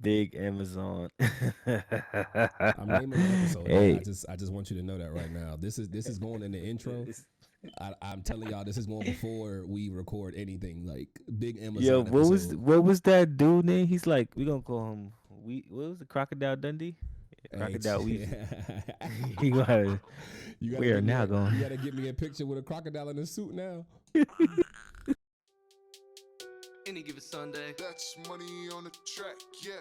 Big Amazon. I'm naming the episode, nigga. Hey, I just want you to know that right now. This is going in the intro. I'm telling y'all, this is going before we record anything. Like big yo, Amazon what was episode. what was that dude name? He's like, we gonna call him. What was the Crocodile Dundee? Yeah, Hey, Crocodile Weezy. He gonna have. you gotta We are give me now a going. you gotta give me a picture with a crocodile in a suit now. Any given Sunday. That's money on the track, yeah.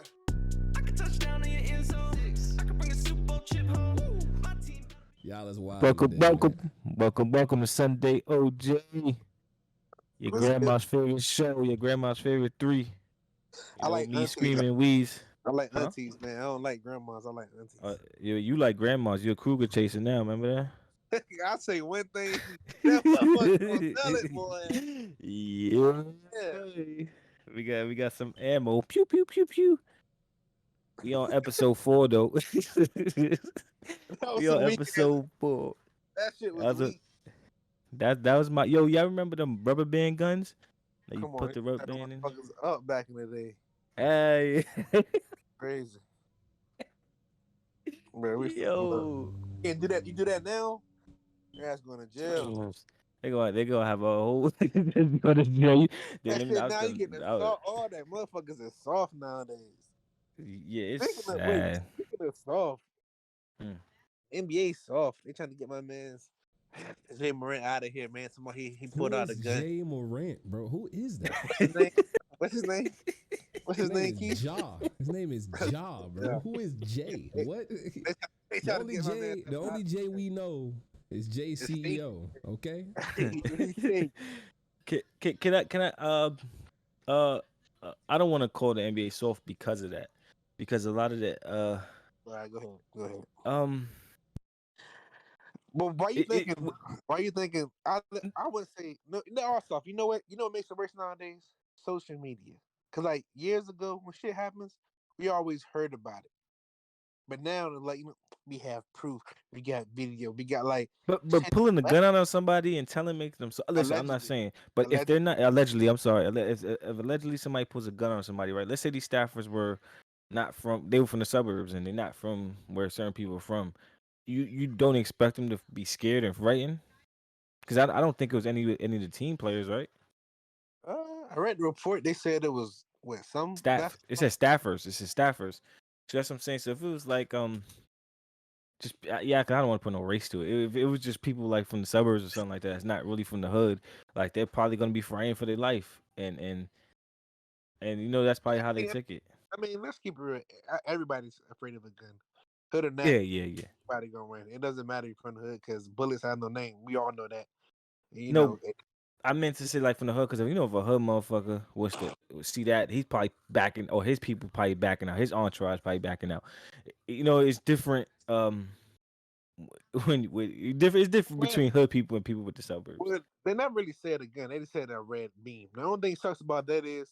I can touch down in your end zone. I can bring a Super Bowl chip home. My team. Y'all is wild Welcome, today, man. welcome to Sunday OJ. Your What's good? grandma's favorite show. Your grandma's favorite three. I You know like me aunties. screaming wheeze. I like Huh? aunties, man. I don't like grandmas. I like aunties. You like grandmas. You're a Kruger chaser now. Remember I say one thing, that motherfucker gonna sell it, that? boy. Yeah. Yeah. We got some ammo. Pew pew pew pew. We on episode 4 though. That was We on some weak ass. episode 4. That shit That was was a weak. that was my yo. Y'all remember them rubber band guns? That you Come on, put they the rubber set them band in. motherfuckers up back in the day. Hey, Crazy. Bro, we yo. can't do that. You do that now, your ass going to jail. They gonna have a whole. They gonna jail you. That Let me. shit I was now you gonna. getting I was, soft. All that motherfuckers is soft nowadays. yeah, it's Wait, sad. speaking of soft, Mm. NBA soft. They trying to get my man's Jay Morant out of here, man. Somebody he Who pulled out a is gun. Jay Morant, bro? Who is that? What's his name? What's his name? What's His his name name, is Keith? Ja. His name is Ja, bro. Yeah. Who is Jay? They, What? they The trying to only get my man. J, the only J we know is J It's fake. CEO. Okay. It's fake. Can I uh I don't want to call the NBA soft because of that, because a lot of that All right, go ahead. Go ahead. um But why you it thinking? Why you thinking? I would say no. They're all soft. You know what? You know what makes it worse nowadays? Social media. Cause like years ago, when shit happens, we always heard about it. But now, like we have proof. We got video. We got like but shit. pulling a What? gun out on somebody and telling makes them so. Listen, I'm not Allegedly. saying, but if they're Allegedly. not allegedly, I'm sorry. If allegedly somebody pulls a gun on somebody, right? Let's say these staffers were not from, they were from the suburbs and they're not from where certain people are from. You don't expect them to be scared and frightened, because I don't think it was any of the team players, right? I read the report. They said it was what some Staff. It basketball. says staffers. It says staffers. So that's what I'm saying. So if it was like just yeah, 'cause I don't want to put no race to it. If it was just people like from the suburbs or something like that, it's not really from the hood. Like they're probably gonna be frightened for their life, and that's probably how they Yeah, took it. I mean, let's keep it real. Everybody's afraid of a gun. Hood or not, Yeah, yeah, yeah. everybody gonna run. It doesn't matter if you're from the hood because bullets have no name. We all know that. You No, know, it, I meant to say like from the hood, because if a hood motherfucker was to see that, he's probably backing, or his people probably backing out. His entourage probably backing out. It's different. It's different well, between hood people and people with the suburbs. they never really said a gun. They just said a red beam. The only thing sucks about that is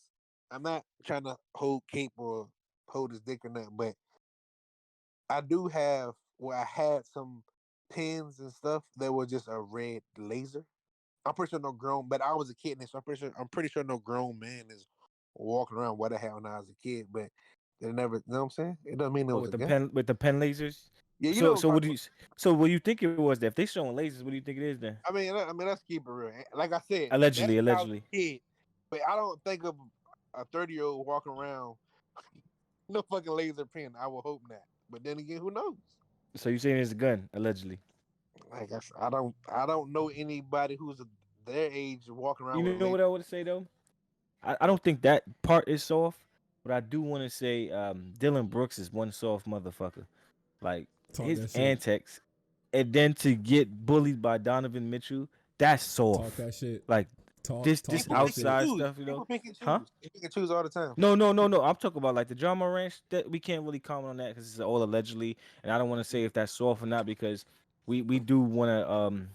I'm not trying to hold cape or hold his dick or nothing, but I do have where I had some pins and stuff that were just a red laser. I'm pretty sure no grown, but I was a kid, so I'm pretty sure no grown man is walking around what I had when I was a kid. But they never, you know what I'm saying? It doesn't mean it Or was with a the gun. pen lasers. Yeah, you know So what I'm so what talking do about. you so what do you think it was? That if they showing lasers, what do you think it is then? I mean, let's keep it real. Like I said, that's Allegedly, when I was allegedly. a kid. But I don't think of a 30-year-old walking around no fucking laser pen. I will hope not. But then again, who knows? So you saying it's a gun, allegedly? Like I don't know anybody who's their age walking around You with a know what laser. I would say though? I don't think that part is soft, but I do want to say Dylan Brooks is one soft motherfucker. Like Talk his that shit. antics, and then to get bullied by Donovan Mitchell, that's Talk soft. that shit. Like Talk this talk this People that pick and shit. outside choose. stuff, People pick and huh? choose. They pick and choose all the time. No, no, no, no. I'm talking about like the drama ranch. That we can't really comment on that because it's all allegedly, and I don't want to say if that's soft or not because we do want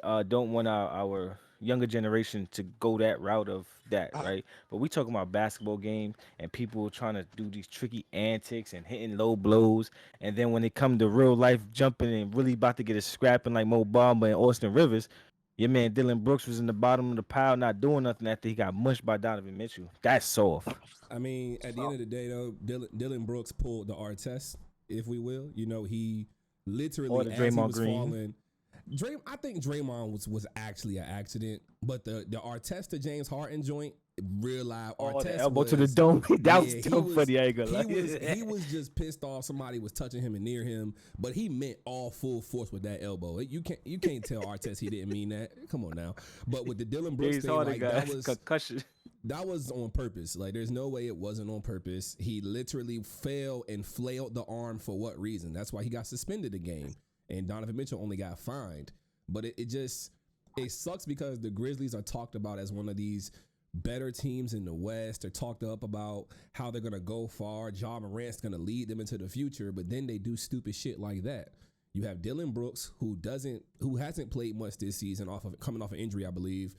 to don't want our younger generation to go that route of that, Uh, right? But we talking about basketball game and people trying to do these tricky antics and hitting low blows, and then when it come to real life jumping and really about to get a scrapping like Mo Bamba and Austin Rivers, Your man Dylan Brooks was in the bottom of the pile, not doing nothing after he got mushed by Donovan Mitchell. That's soft. I mean, at the end of the day, though, Dylan Brooks pulled the Artest, if we will. You know, he Or literally, the as he Draymond was Green. falling, I think Draymond was actually an accident, but the Artest to James Harden joint, real live Oh, the Artest elbow to the was, dome. That was yeah, so funny. I ain't gonna lie. he was just pissed off somebody was touching him and near him, but he meant all full force with that elbow. You can't tell Artest he didn't mean that. Come on now. But with the Dylan Brooks James thing, Harden like got concussion. that was on purpose. Like, there's no way it wasn't on purpose. He literally fell and flailed the arm for what reason? That's why he got suspended a game. And Donovan Mitchell only got fined. But it sucks because the Grizzlies are talked about as one of these better teams in the West. They're talked up about how they're going to go far. Ja Morant's going to lead them into the future. But then they do stupid shit like that. You have Dylan Brooks, who hasn't played much this season, coming off an injury, I believe,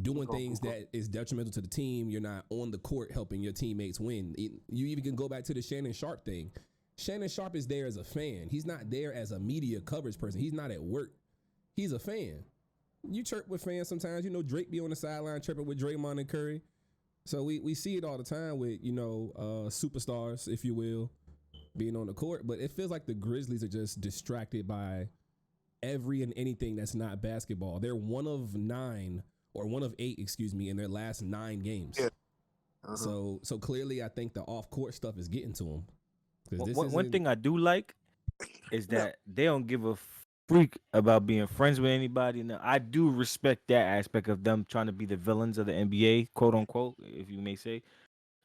doing things that is detrimental to the team. You're not on the court helping your teammates win. You even can go back to the Shannon Sharp thing. Shannon Sharp is there as a fan. He's not there as a media coverage person. He's not at work. He's a fan. You chirp with fans sometimes. You know, Drake be on the sideline chirping with Draymond and Curry. So we see it all the time with, superstars, if you will, being on the court. But it feels like the Grizzlies are just distracted by every and anything that's not basketball. They're one of 8, in their last 9 games. Yeah. So clearly, I think the off court stuff is getting to them. One thing I do like is that they don't give a freak about being friends with anybody. Now, I do respect that aspect of them trying to be the villains of the NBA, quote unquote, if you may say,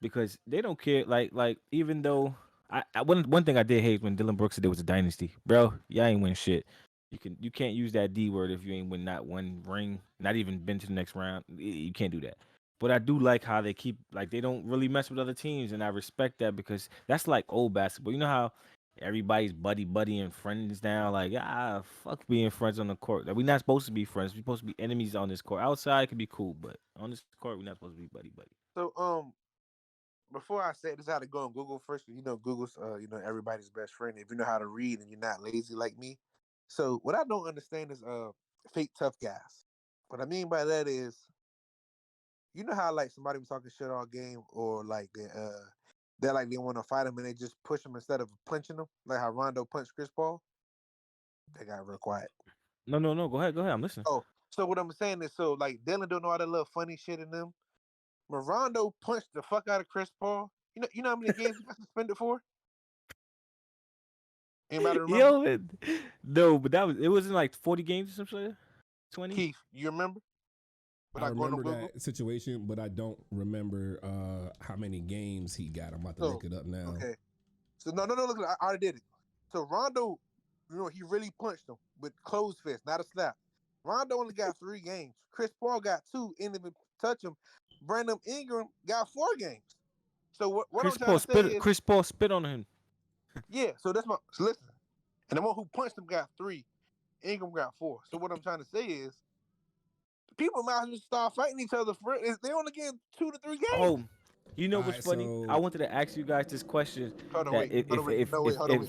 because they don't care. Like even though one thing I did hate when Dylan Brooks said it was a dynasty, bro. Y'all ain't win shit. You can't use that D word if you ain't win not one ring, not even been to the next round. You can't do that. But I do like how they keep they don't really mess with other teams, and I respect that because that's like old basketball. You know how everybody's buddy and friends now. Like fuck being friends on the court. Like, we're not supposed to be friends. We're supposed to be enemies on this court. Outside it could be cool, but on this court we're not supposed to be buddy. So before I say this, I had to go on Google first. Google's everybody's best friend. If you know how to read and you're not lazy like me. So what I don't understand is fake tough guys. What I mean by that is, you know how like somebody was talking shit all game, or like they want to fight him and they just push him instead of punching him, like how Rondo punched Chris Paul. They got real quiet. No. Go ahead. I'm listening. Oh, so what I'm saying is, so like Dylan don't know all that little funny shit in them. When Rondo punched the fuck out of Chris Paul, you know how many games he got suspended for? Anybody remember? Yo, no, but it wasn't like 40 games or something like that? 20? Keith, you remember? I remember that situation, but I don't remember how many games he got. I'm about to look it up now. Okay. So no, look, I already did it. So Rondo, he really punched him with closed fist, not a slap. Rondo only got 3 games. Chris Paul got 2, didn't even touch him. Brandon Ingram got 4 games. So what Chris I'm trying to say is, Chris Paul spit on him. Yeah, so listen. And the one who punched him got 3. Ingram got 4. So what I'm trying to say is, people might just start fighting each other for it. They only get 2 to 3 games. Oh, you know what's funny? I wanted to ask you guys this question: if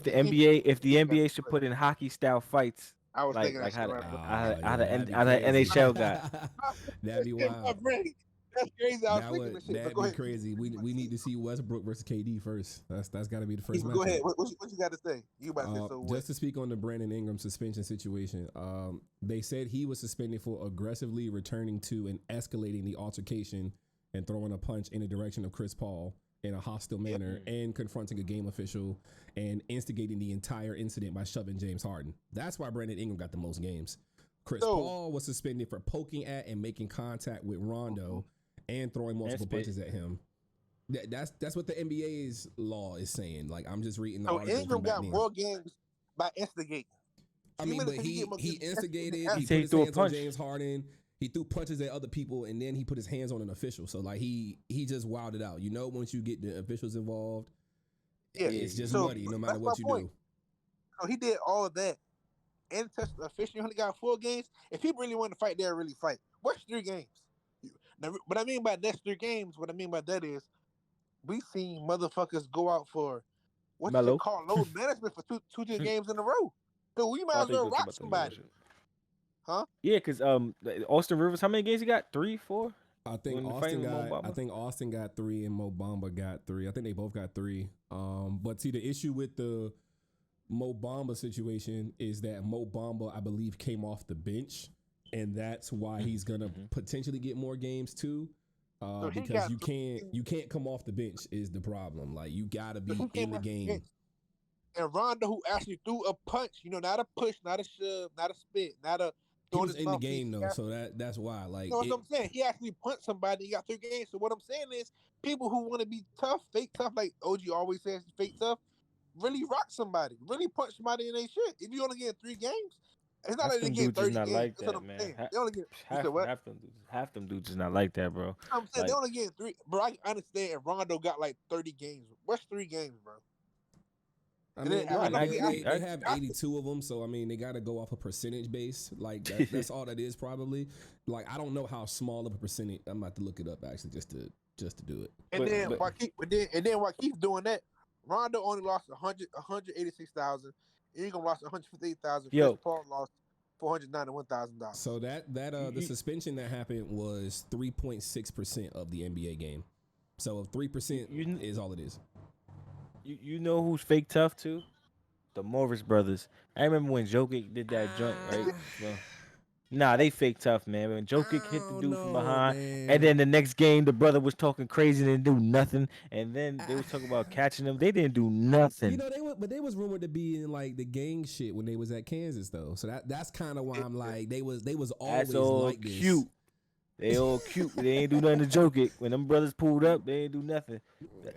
the NBA should put in hockey style fights, I was thinking like how the NHL got. That'd be wild. That's crazy. I was thinking this shit. That'd be crazy. We need to see Westbrook versus KD first. That's got to be the first. Go ahead. What you got to say? You about to say so? Just to speak on the Brandon Ingram suspension situation, they said he was suspended for aggressively returning to and escalating the altercation and throwing a punch in the direction of Chris Paul in a hostile manner and confronting a game official and instigating the entire incident by shoving James Harden. That's why Brandon Ingram got the most games. Chris Paul was suspended for poking at and making contact with Rondo and throwing multiple punches at him. That's what the NBA's law is saying. Like, I'm just reading the article. Ingram got more games by instigating. I mean, but he instigated. He put his hands on James Harden. He threw punches at other people, and then he put his hands on an official. So like he just wilded out. Once you get the officials involved, it's just muddy no matter what you do. So he did all of that and touched the official. He only got 4 games. If he really wanted to fight, they'll really fight. What's 3 games? What I mean by that's 3 games, what I mean by that is, we seen motherfuckers go out for what's it called, load management for two games in a row. So we might as well rock somebody. Huh? Yeah, because Austin Rivers, how many games he got? 3, 4. I think When Austin fighting with Mo got. I Bamba? think Austin got 3 and Mo Bamba got 3. I think they both got 3. But see, the issue with the Mo Bamba situation is that Mo Bamba, I believe, came off the bench, and that's why he's gonna potentially get more games too. So he Because got you can't come off the bench is the problem. Like you gotta so be he in came the off the game. bench. And Rondo, who actually threw a punch, not a push, not a shove, not a spit, not a He throwing was his in the mouthpiece. game though, so that's why. Like What it, I'm saying? He actually punched somebody. He got 3 games. So what I'm saying is, people who want to be tough, fake tough, like OG always says, fake tough, really rock somebody, really punch somebody in their shit. If you only get 3 games, it's not Half like they them get dudes is 30 not games. like That's what that, I'm man. saying. They only get. You said Half what? half them dudes is not like that, bro. I'm saying they Like only get 3. Bro, I understand. If Rondo got like 30 games. What's 3 games, bro? I And then mean, no, I look, and I know agree. they have 82 of them, so I mean, they got to go off a percentage base. Like that's all that is probably. Like I don't know how small of a percentage. I'm about to look it up actually just to do it. And then but while keep doing that, Rondo only lost 186,000. Ingram lost 158,000. Chris yo, Paul lost $491,000. So that the you, suspension that happened was 3.6% of the NBA game. So if 3% you, is all it is. you know who's fake tough too? The Morris brothers. I remember when Jokic did that joint, right? Well, nah, they fake tough, man. When Jokic hit the don't dude from know, behind, and man. then the next game the brother was talking crazy and didn't do nothing, and then they was talking about catching him. They didn't do You nothing. know they was rumored to be in like the gang shit when they was at Kansas though. So that's kind of why I'm like they was always That's all like this. cute. They all cute. They ain't do nothing to Jokic. When them brothers pulled up, they ain't do nothing.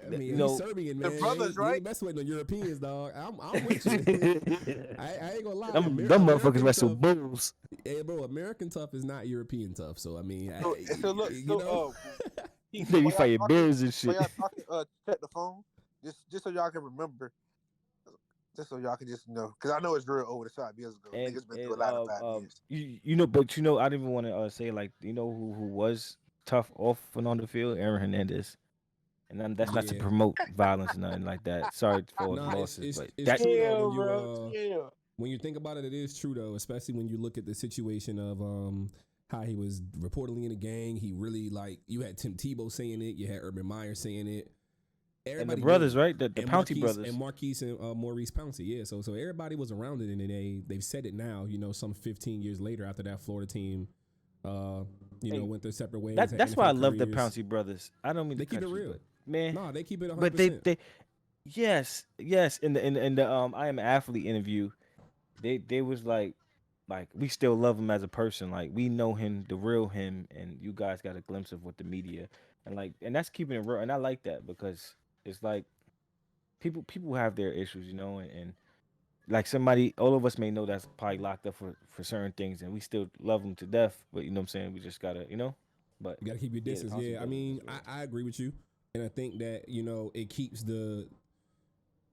I mean, You he's know, Serbian, The man. brothers, He right? ain't messing with no Europeans, dog. I'm with you. I ain't gonna lie. them motherfuckers American wrestle tough, bulls. hey, bro. American tough is not European tough. So I mean, So look, you know. They be fighting bears and while shit. y'all talking, check the phone, just so y'all can remember, just so y'all can just know, because I know it's real old. It's 5 years ago. And Niggas been through a lot in 5 years. you know, but you know, I didn't even want to say like you know who was tough off and on the field, Aaron Hernandez. And then that's not to Yeah. promote violence or nothing like that. Sorry for all the Nah, losses, but it's that true though Yeah, bro. Yeah. when you think about it, it is true though, especially when you look at the situation of how he was reportedly in a gang. He really like you had Tim Tebow saying it, you had Urban Meyer saying it. and the Everybody brothers, knew it. right? The Pouncey brothers. And Marquise and Maurice Pouncey, yeah. So everybody was around it, and they've said it now. You know, some 15 years later after that Florida team, went their separate ways. had That's why I NFL love the careers. Pouncey brothers. I don't mean They to keep cut it you, real. but man, No, they keep it 100%. but they yes, in the I am an athlete interview, they was like we still love him as a person. Like we know him, the real him, and you guys got a glimpse of what the media and that's keeping it real. And I like that because it's like people have their issues, and like somebody, all of us may know that's probably locked up for certain things, and we still love them to death. But you know what I'm saying? We just gotta. But You got to keep your yeah, the distance. Pouncey Yeah, I brothers mean, is real. I agree with you, and I think that it keeps the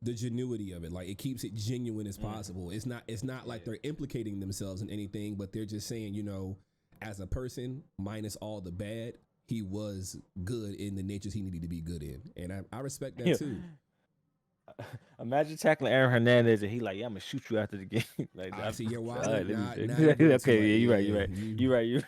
genuity of it. Like it keeps it genuine as possible. It's not like they're implicating themselves in anything, but they're just saying, as a person, minus all the bad, he was good in the natures he needed to be good in, and I respect that Yeah. too. Imagine tackling Aaron Hernandez and he like, yeah, I'm gonna shoot you after the game. Like, I see you're all wild. right, let me Now think. you're doing too Okay, much. yeah, you're right. You're right.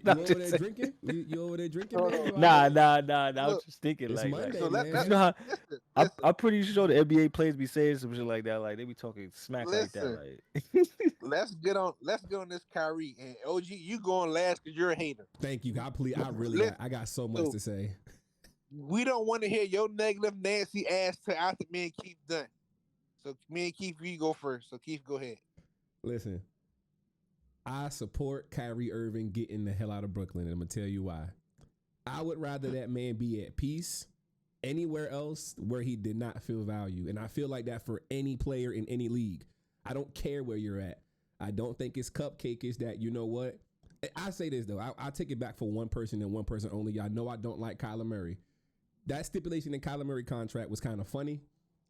No, I'm You over just there saying. drinking? You over there drinking, No, man? no. You Nah. out there? I was Look, just thinking It's like, Monday, so man. 'cause you know how listen, I'm pretty sure the NBA players be saying some shit like that. Like they be talking smack like that. listen. Like Let's get on this Kyrie and OG. You going last because you're a hater. Thank you. I really Listen, I got so much so to say. we don't want to hear your negative Nancy ass to after me and Keith done. So me and Keith, you go first. So Keith, go ahead. Listen, I support Kyrie Irving getting the hell out of Brooklyn, and I'm gonna tell you why. I would rather that man be at peace anywhere else where he did not feel value, and I feel like that for any player in any league. I don't care where you're at. I don't think it's cupcakeish that you know what. I say this though. I take it back for one person and one person only. Y'all know I don't like Kyler Murray. That stipulation in Kyler Murray contract was kind of funny,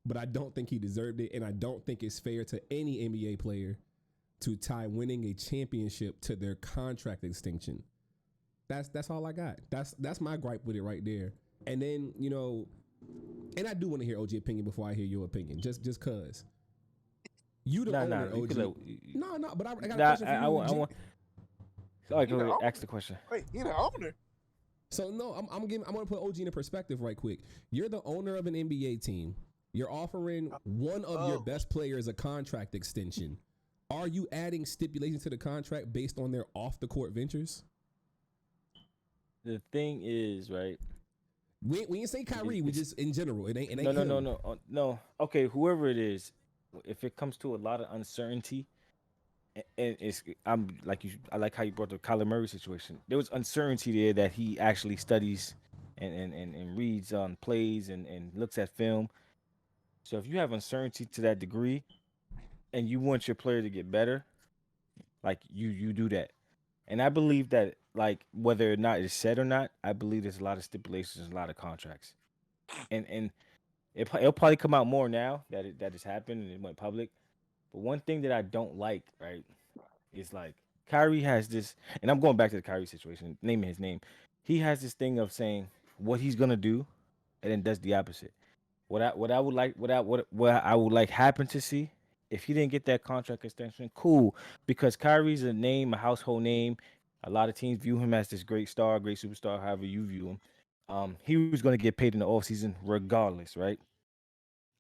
but I don't think he deserved it, and I don't think it's fair to any NBA player to tie winning a championship to their contract extinction. That's all I got. That's my gripe with it right there. And then and I do want to hear OG opinion before I hear your opinion, just cause You the Nah, nah, owner, you could OG. No, no, but I got a nah, question for I you, want, I G. want. All right, He go the ahead. Ask owner. the question. Wait, he the owner. So no, I'm gonna put OG in a perspective right quick. You're the owner of an NBA team. You're offering one of your Oh, best players a contract extension. Are you adding stipulations to the contract based on their off the court ventures? The thing is, right? We ain't say Kyrie. We It's just in general. It no, ain't no, no, him. no, no. Okay, whoever it is, if it comes to a lot of uncertainty, and it's I like how you brought the Kyler Murray situation. There was uncertainty there that he actually studies and reads on plays and looks at film. So if you have uncertainty to that degree and you want your player to get better, like you do that. And I believe that like whether or not it's said or not, I believe there's a lot of stipulations, a lot of contracts. And it'll probably come out more now that that has happened and it went public. But one thing that I don't like, right, is like Kyrie has this, and I'm going back to the Kyrie situation, naming his name. He has this thing of saying what he's gonna do, and then does the opposite. What I would like what I would like happen to see if he didn't get that contract extension, cool, because Kyrie's a name, a household name. A lot of teams view him as this great star, great superstar, however you view him. He was going to get paid in the offseason regardless, right?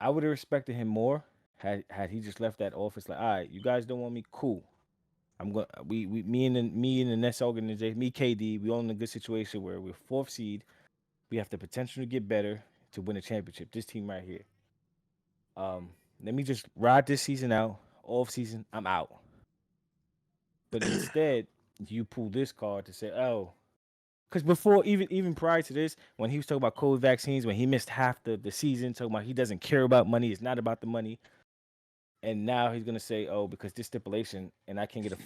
I would have respected him more had he just left that office like, all right, you guys don't want me, cool. I'm going. We me and the Nets organization, me KD, we all in a good situation where we're fourth seed. We have the potential to get better to win a championship. This team right here. Let me just ride this season out. Off season, I'm out. But instead, you pull this card to say, oh, because before even prior to this, when he was talking about COVID vaccines, when he missed half the season, talking about he doesn't care about money, it's not about the money. And now he's gonna say, oh, because this stipulation, and I can't get a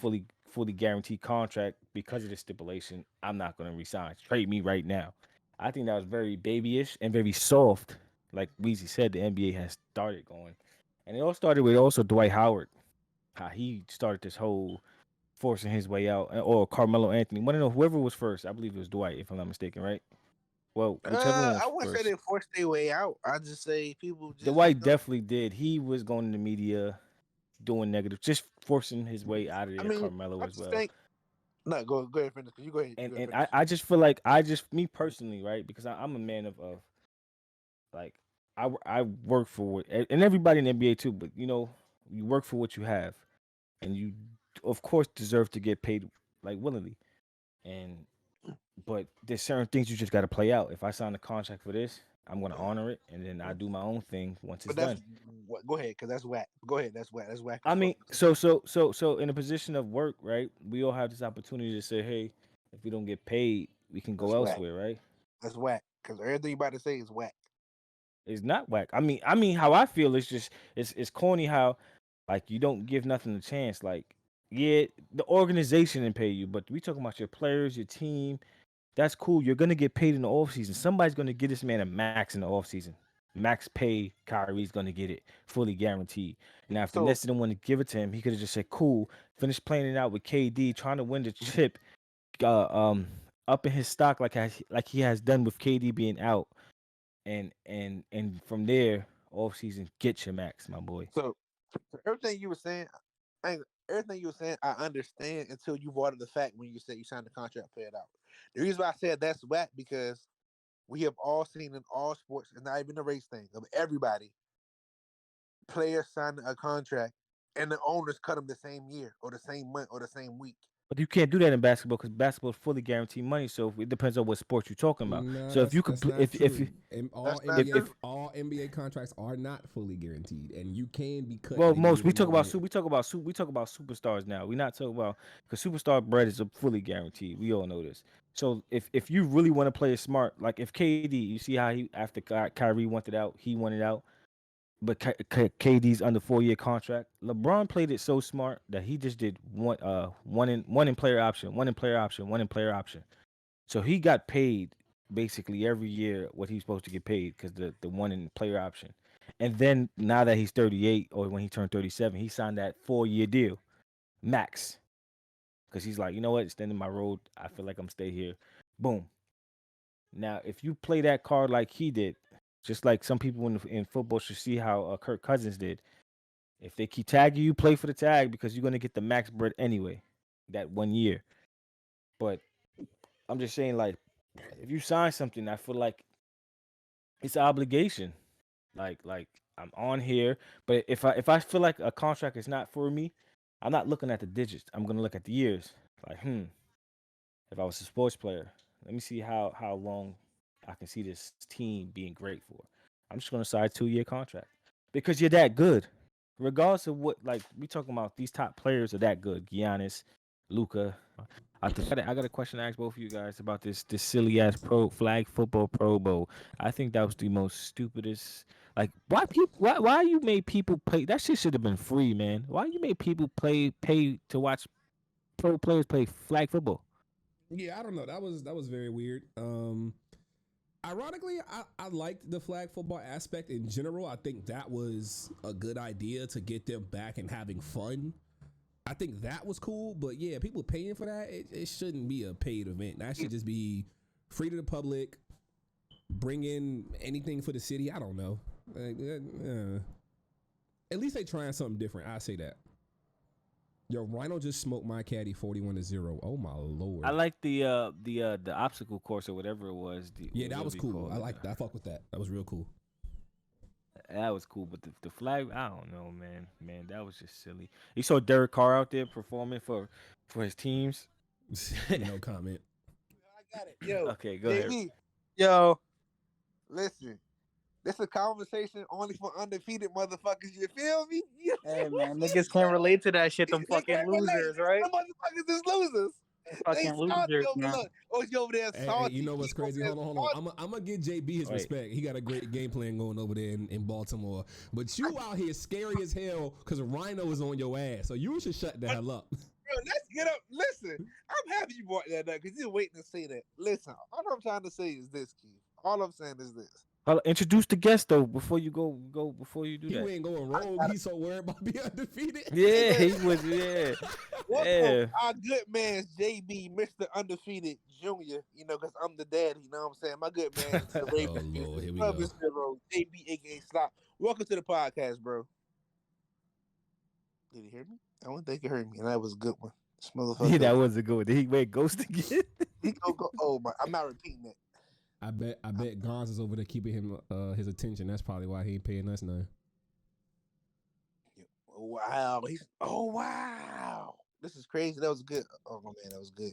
fully guaranteed contract because of this stipulation, I'm not gonna resign. Trade me right now. I think that was very babyish and very soft. Like Weezy said, the NBA has started going, and it all started with also Dwight Howard, how he started this whole forcing his way out, or Carmelo Anthony. I don't know whoever was first. I believe it was Dwight, if I'm not mistaken, right? Well, whichever one was I wouldn't say first. they forced their way out. I just say people just Dwight don't. definitely did. He was going in the media doing negative, just forcing his way out of I there. mean, Carmelo I as just well, think no. Go ahead, finish. You go ahead. You and go ahead, and finish. I just feel like me personally, right? Because I'm a man of like I work for what, and everybody in the NBA too. But you work for what you have, and you of course deserve to get paid like willingly. And but there's certain things you just got to play out. If I sign a contract for this, I'm gonna honor it, and then I do my own thing once it's But that's done. what. Go ahead, because that's whack. Go ahead. That's whack. That's whack as I fuck. mean, so in a position of work, right? We all have this opportunity to say, hey, if we don't get paid, we can go That's whack. elsewhere, right? That's whack. Because everything you about to say is whack. It's not whack. I mean, how I feel is just it's corny how like you don't give nothing a chance. Like, yeah, the organization didn't pay you, but we talking about your players, your team. That's cool. You're gonna get paid in the offseason. Somebody's gonna get this man a max in the offseason. Max pay, Kyrie's gonna get it fully guaranteed. Now, if the So Nets didn't want to give it to him, he could have just said, "Cool, finish playing it out with KD, trying to win the chip, uh, um, up in his stock like he has done with KD being out, and from there, offseason, get your max, my boy." so everything you were saying, everything you were saying, I understand until you brought up the fact when you said you signed the contract, play it out. The reason why I said that's whack because we have all seen in all sports, and not even the race thing, of everybody, players signing a contract and the owners cut them the same year or the same month or the same week. But you can't do that in basketball because basketball is fully guaranteed money. So it depends on what sport you're talking about. No, So if you could, that's not if true. you, And all That's not NBA if true. all NBA contracts are not fully guaranteed, and you can be cut well, at any most we given talk about moment. we talk about superstars now. We not talking about because superstar bread is a fully guaranteed. We all know this. So if you really want to play it smart, like if KD, you see how he after Kyrie wanted out, he wanted out, but KD's under 4 year contract. LeBron played it so smart that he just did one in player option, one in player option, one in player option. So he got paid basically every year what he's supposed to get paid because the one in player option. And then now that he's 38 or when he turned 37, he signed that 4 year deal, max. Because he's like, you know what, it's the end of my road. I feel like I'm stay here. Boom. Now, if you play that card like he did, just like some people in football should see how Kirk Cousins did. If they keep tagging you, play for the tag because you're gonna get the max bread anyway, that 1 year. But I'm just saying, like, if you sign something, I feel like it's an obligation. Like I'm on here, but if I feel like a contract is not for me, I'm not looking at the digits. I'm gonna look at the years. Like, if I was a sports player, let me see how long I can see this team being great for. I'm just gonna sign a 2 year contract because you're that good. Regardless of what, like we talking about, these top players are that good. Giannis, Luca. I got a question to ask both of you guys about this silly ass pro flag football Pro Bowl. I think that was the most stupidest. Like, why you made people pay? That shit should have been free, man. Why you made people pay to watch pro players play flag football? Yeah, I don't know. That was very weird. Ironically, I liked the flag football aspect in general. I think that was a good idea to get them back and having fun. I think that was cool, but yeah, people paying for that, it shouldn't be a paid event. That should just be free to the public. Bring in anything for the city. I don't know. At least they trying something different. I say that. Yo, Rhino just smoked my caddy 41-0. Oh my lord. I like the obstacle course or whatever it was. Yeah, that whatever was you cool. call I it. like that. I fuck with that. That was real cool. That was cool, but the flag, I don't know, man. Man, that was just silly. You saw Derek Carr out there performing for his teams. No comment. I got it. Yo, Okay, go ahead. JB. Yo, listen. This a conversation only for undefeated motherfuckers. You feel me? Hey man, niggas can't relate to that shit. Them They fucking can't relate. losers, right? Them motherfuckers is losers. Them They fucking salty losers, over man. look. Oh, you over there Hey, salty. you know what's Keep over crazy? there Hold on. salty. I'm gonna give JB his Wait. respect. He got a great game plan going over there in Baltimore. But you out here scary as hell because Rhino is on your ass. So you should shut the hell up. Bro, let's get up. Listen, I'm happy you brought that up because you're waiting to say that. Listen, all I'm trying to say is this, Keith. All I'm saying is this. Introduce the guest though before you go before you do He that. ain't going rogue. He's so worried about being undefeated. Yeah, he was. Yeah, Welcome, our good man, JB, Mr. Undefeated Jr., you know, because I'm the daddy, you know what I'm saying? My good man is the Oh Ravens. Lord, here we Love go. this hero, JB, aka Slop. Welcome to the podcast, bro. Did he hear me? I don't think he heard me, and that was a good one. This motherfucker. yeah, that was a good one. Did he wait ghost again? He go. Oh my! I'm not repeating that. I bet Gons is over there keeping him his attention. That's probably why he ain't paying us none. Wow. Oh wow. This is crazy. That was good. Oh man, that was good.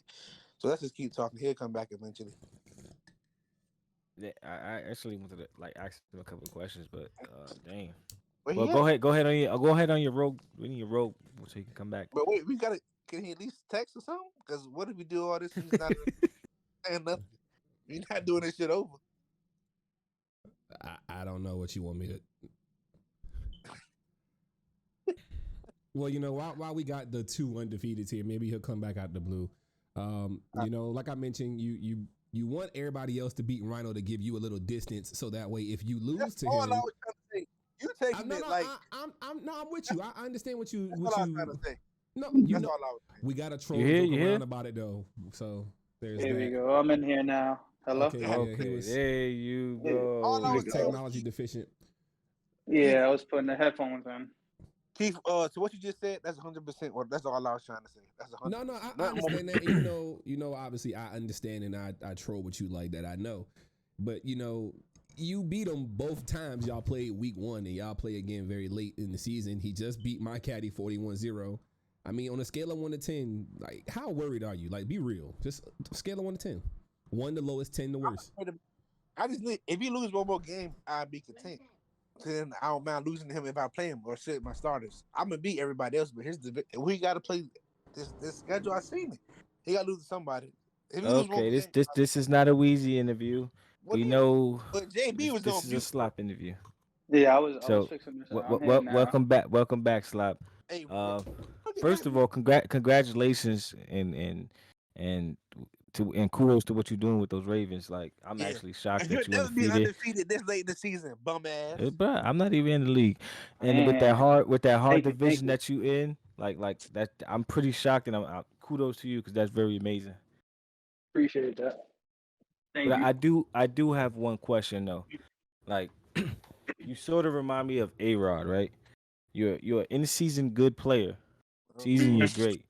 So let's just keep talking. He'll come back eventually. Yeah, I actually wanted to like ask him a couple of questions, but dang. Where Well, he go at? ahead. Go ahead on your road. We need your road so you can come back. But wait, we gotta. Can he at least text or something? Because what if we do all this? He's not saying nothing. We're not doing this shit over. I don't know what you want me to. Well, you know, while we got the two undefeateds here, maybe he'll come back out the blue. You know, like I mentioned, you want everybody else to beat Rhino to give you a little distance, so that way if you lose That's to all him, I was trying to say. You taking it like I'm with you. I understand what you. that's What all I you was trying to say. no, you That's know, all I was saying. we got to troll You hear? joke You hear? around about it though. So there's Here that. we go. I'm in here now. Hello? Okay, yeah, he Okay, was there you Yeah. go. All I he was was saying was technology deficient. Yeah, I was putting the headphones in. Keith. So what you just said, that's 100%. Or that's all I was trying to say. That's 100%. No, I understand that. And you know, obviously I understand and I troll with you like that. I know. But you know, you beat him both times y'all played week 1 and y'all play again very late in the season. He just beat my caddy 41-0. I mean, on a scale of 1 to 10, like how worried are you? Like be real. Just scale of 1 to 10. 1 the lowest, 10 the worst. I just need if he lose one more game, I'd be content. Then I don't mind losing to him if I play him or sit my starters. I'm gonna beat everybody else, but we got to play this schedule. I seen it. He got to lose to somebody. If he lose one Okay, more this game, this is not a Weezy interview. what We is? know But JB was this on is a mute. slop interview. Yeah, I was So, fixing this. I'm here now. welcome back, Slop. Hey, Uh, look at first that. of all, congratulations and kudos to what you're doing with those Ravens. Like, I'm Yeah. actually shocked You'll that you never be undefeated. undefeated this late in the season, bum ass. But I'm not even in the league, and with Man. that hard Thank you, division thank that you in, like that, I'm pretty shocked, and kudos to you because that's very amazing. Appreciate that. Thank But you. I do have one question though. Like, you sort of remind me of A-Rod, right? You're an in season good player. Season Okay. you're great.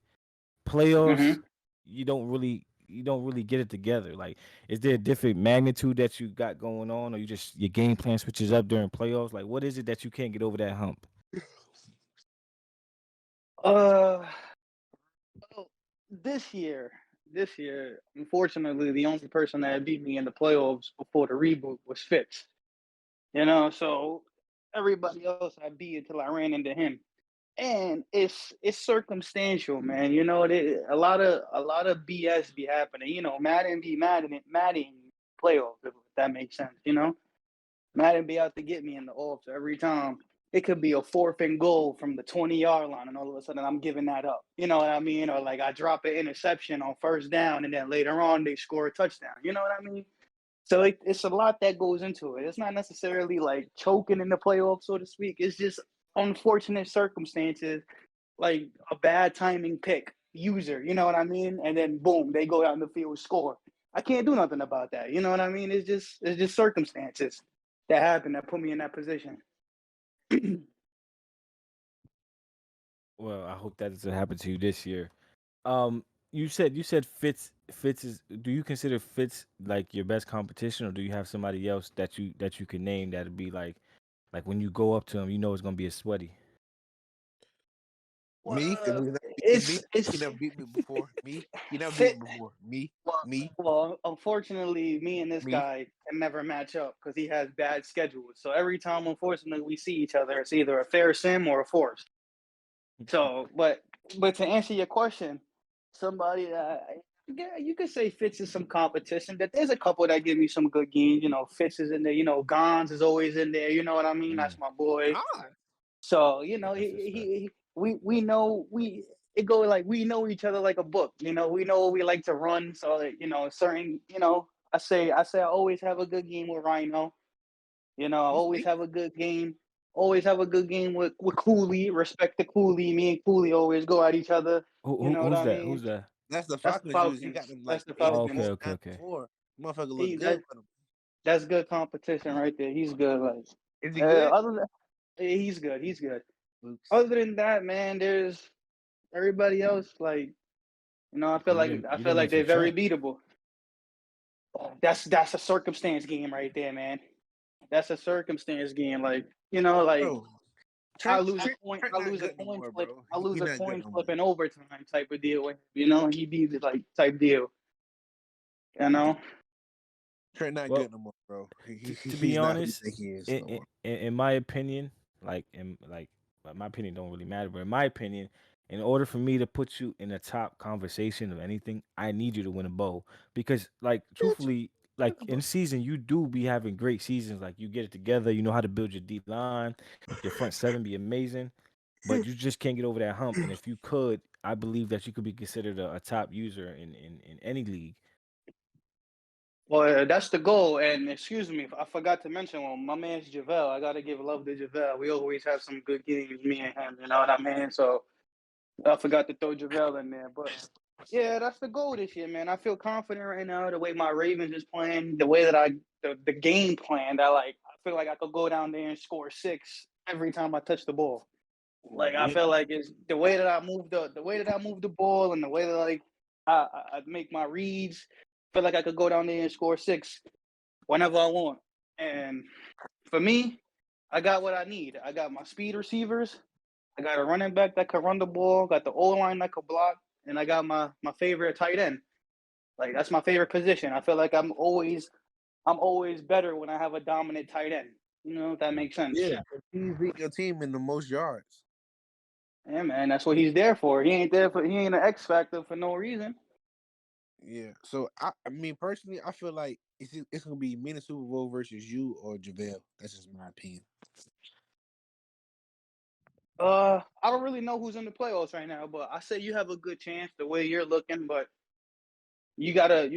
Playoffs, Mm-hmm. you don't really get it together. Like, is there a different magnitude that you got going on, or you just your game plan switches up during playoffs? Like, what is it that you can't get over that hump? Uh, well, this year, unfortunately, the only person that beat me in the playoffs before the reboot was Fitz. So everybody else I beat until I ran into him. And it's circumstantial, man. A lot of BS be happening. Madden be Madden playoffs, if that makes sense. Madden be out to get me in the offs every time. It could be a 4th and goal from the 20-yard line, and all of a sudden I'm giving that up. You know what I mean? Or like I drop an interception on 1st down, and then later on they score a touchdown. You know what I mean? So it's a lot that goes into it. It's not necessarily like choking in the playoffs, so to speak. It's just unfortunate circumstances, like a bad timing pick, user. You know what I mean? And then boom, they go out in the field, score. I can't do nothing about that. You know what I mean? It's just circumstances that happen that put me in that position. Well, I hope that doesn't happen to you this year. You said Fitz is. Do you consider Fitz like your best competition, or do you have somebody else that you can name that'd be like when you go up to him, you know it's gonna be a sweaty. Me? Because Well, he never beat me. it's He it's never beat me before. Me? He never beat fit. me before. Me? Well, Me? unfortunately, me and this Me? guy can never match up because he has bad schedules. So every time, unfortunately, we see each other, it's either a fair sim or a force. So, but to answer your question, somebody that yeah, you could say Fitz is some competition. That there's a couple that give me some good games. Fitz is in there. Gons is always in there. You know what I mean? That's Mm, my boy. God. So that's respect. we know it go like we know each other like a book. We know what we like to run. So certain I always have a good game with Rhino. I You always see? have a good game. Always have a good game with Cooley. Respect to Cooley. Me and Cooley always go at each other. You know what Who's I that? mean? Who's that? That's the That's the Falcons use. He got Falcons. them That's like the 8 and Oh, 4, okay, Falcons. okay, 9 okay. and 4. Motherfucker look He good that for them. that's good competition right there. He's good. Like Is he good? other than he's good. He's good. Oops. Other than that, man, there's everybody else. Like I feel Well, you like didn't I you feel didn't like mention they're very Trent. beatable. That's a circumstance game right there, man. That's a circumstance game. Like like Bro, Trent, Trent, Trent I not lose a good no coin more, flip, bro. I He lose a not good coin no flip more. in overtime type of deal with he be the like type deal. You know, Trent not Well, good no more, bro. to be He's not who you honest, think he is in, no in more. in my opinion, my opinion don't really matter, but in my opinion, in order for me to put you in a top conversation of anything, I need you to win a bowl because, like, Bitch, truthfully, like in season, you do be having great seasons. Like you get it together, you know how to build your D line, your front seven be amazing, but you just can't get over that hump. And if you could, I believe that you could be considered a top user in any league. well that's the goal. And excuse me, I forgot to mention. Well, my man's Javale. I gotta give love to Javale. We always have some good games, me and him. You know what I mean? So I forgot to throw Javale in there, but yeah, that's the goal this year, man. I feel confident right now. The way my Ravens is playing, the way that the game plan. That like, I feel like I could go down there and score 6 every time I touch the ball. Like I yeah, feel like it's the way that I move the ball, and the way that like I make my reads. I feel like I could go down there and score 6 whenever I want. And for me, I got what I need. I got my speed receivers. I got a running back that could run the ball, got the O line that could block, and I got my favorite tight end. Like that's my favorite position. I feel like I'm always better when I have a dominant tight end. If that makes sense. yeah. He's beat your team in the most yards. Yeah, man, that's what he's there for. He ain't an X factor for no reason. Yeah. So I mean personally, I feel like it's gonna be me in the Super Bowl versus you or JaVale. That's just my opinion. I don't really know who's in the playoffs right now, but I say you have a good chance the way you're looking, but you gotta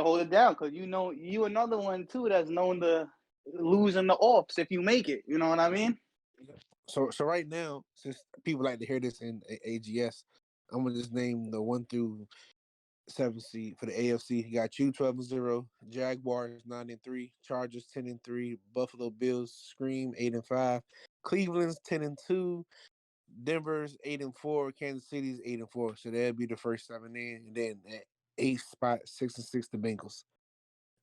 hold it down because you another one too that's known to lose in the offs if you make it. You know what I mean? So right now, since people like to hear this in AGS, I'm gonna just name the 1 through seventh seed. For the AFC, you got you 12-0, Jaguars 9-3, Chargers 10-3, Buffalo Bills Scream 8-5, Cleveland's 10-2, Denver's 8-4, Kansas City's 8-4. So that'd be the first 7 in, and then at eighth spot 6-6 the Bengals.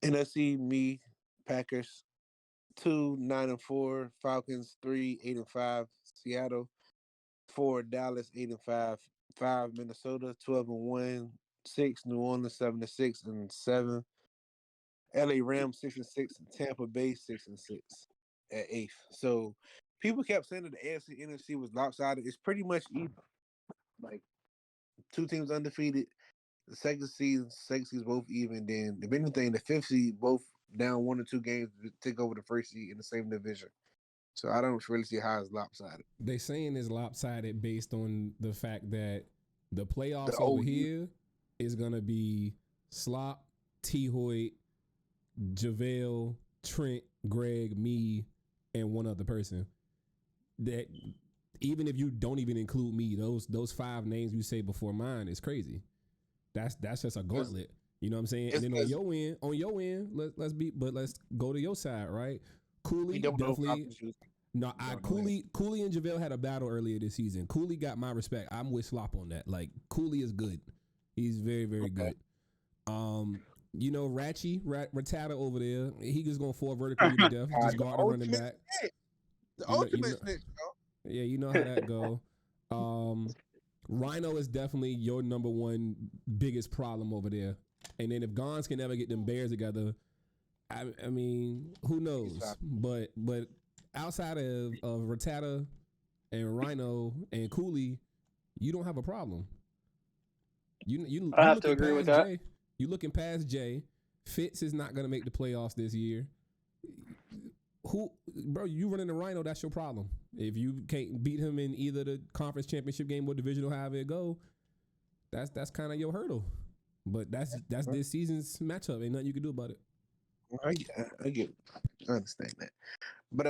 NFC me Packers 2 9-4, Falcons 3 8-5, Seattle 4 Dallas 8-5, 5 Minnesota 12-1, 6 New Orleans 7-6, and 7 LA Rams 6-6, and Tampa Bay 6-6 at eighth. So people kept saying that the AFC NFC was lopsided. It's pretty much even. Like two teams undefeated. The second seed both even. Then if anything, the fifth seed both down 1 or 2 games to take over the first seed in the same division. So I don't really see how it's lopsided. They saying it's lopsided based on the fact that the The playoffs over old here is gonna be Slop, T. Hoyt, JaVale, Trent, Greg, me, and one other person. That even if you don't even include me, those 5 names you say before mine is crazy. That's just a gauntlet. You know what I'm saying? And then on your end, let's go to your side, right? Cooley we don't know definitely. No, Cooley and JaVale had a battle earlier this season. Cooley got my respect. I'm with Slop on that. Like Cooley is good. He's very, very good. You know, Ratata over there, he just gonna fall vertical to death. Just guard the running back. The ultimate snitch, bro. Yeah, you know how that go. Rhino is definitely your number one biggest problem over there. And then if Gons can never get them Bears together, I mean, who knows? But outside of Ratata and Rhino and Cooley, you don't have a problem. You I have to agree with that. Jay. You looking past Jay. Fitz is not gonna make the playoffs this year. Bro, you running the Rhino, that's your problem. If you can't beat him in either the conference championship game or divisional, however it go, that's kind of your hurdle. But that's this season's matchup. Ain't nothing you can do about it. I get it. I understand that. But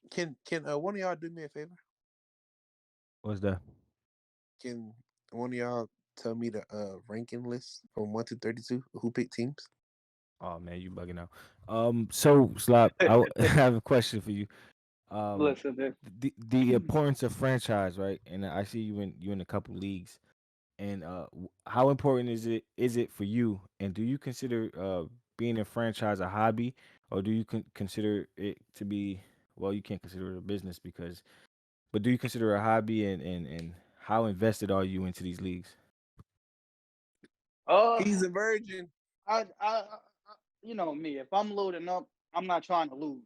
can one of y'all do me a favor? What's that? Can one of y'all tell me the ranking list from 1 to 32? Who picked teams? Oh man, you bugging out. So Slop, I have a question for you. Listen, dude. The importance of franchise, right? And I see you in a couple leagues. And how important is it for you? And do you consider being a franchise a hobby, or do you consider it to be, well, you can't consider it a business but do you consider it a hobby, and how invested are you into these leagues? He's a virgin. I, you know me. If I'm loading up, I'm not trying to lose.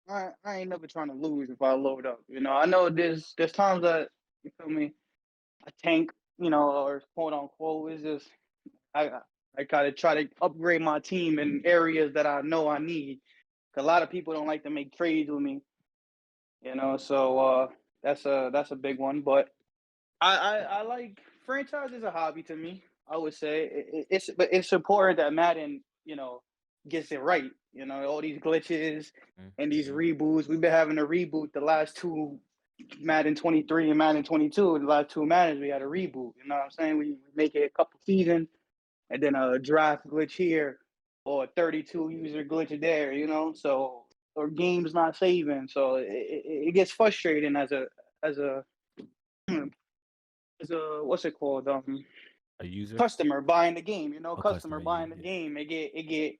I ain't never trying to lose if I load up. You know, I know there's times that, you feel me, I tank, you know, or quote unquote, is just I I gotta try to upgrade my team in areas that I know I need. 'Cause a lot of people don't like to make trades with me, you know. So that's a big one. But I like franchise is a hobby to me. I would say but it's important that Madden, you know, gets it right. You know, all these glitches and these Mm-hmm. reboots. We've been having a reboot the last 2 Madden 23 and Madden 22. The last 2 Maddens we had a reboot. You know what I'm saying? We make it a couple seasons and then a draft glitch here or a 32 user glitch there. You know, so or games not saving. So it gets frustrating as a as a what's it called A user? customer buying the game. You know, A customer customer, yeah, buying the yeah. game. It get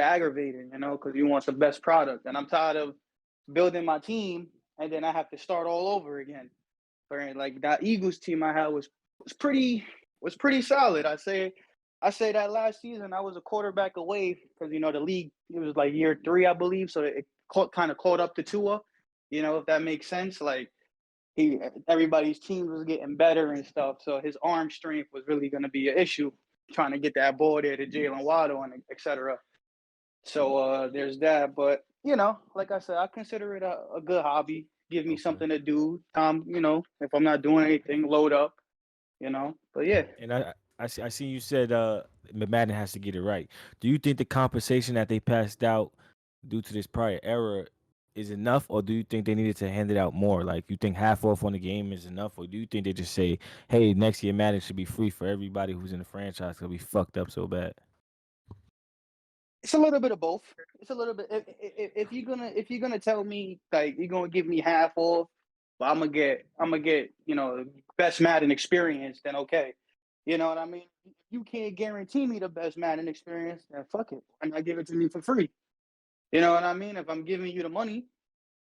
aggravating. You know, because you want the best product, and I'm tired of building my team and then I have to start all over again. Right? Like that Eagles team I had was pretty solid. I say that last season I was a quarterback away because you know the league it was like year 3 I believe, so it kind of caught up to Tua. You know if that makes sense. Like everybody's team was getting better and stuff, so his arm strength was really going to be an issue trying to get that ball there to Jalen Waddle and etc. So there's that, but you know, like I said, I consider it a good hobby. Give me Okay. something to do. You know, if I'm not doing anything, load up. You know, but yeah, And I see you said Madden has to get it right. Do you think the compensation that they passed out due to this prior era is enough, or do you think they needed to hand it out more? Like, you think half off on the game is enough, or do you think they just say, "Hey, next year Madden should be free for everybody who's in the franchise because we fucked up so bad"? It's a little bit of both. It's a little bit. If you're gonna tell me like you're gonna give me half off, but I'm gonna get best Madden experience, then okay. You know what I mean? If you can't guarantee me the best Madden experience, then fuck it. Why not give it to me for free? You know what I mean? If I'm giving you the money,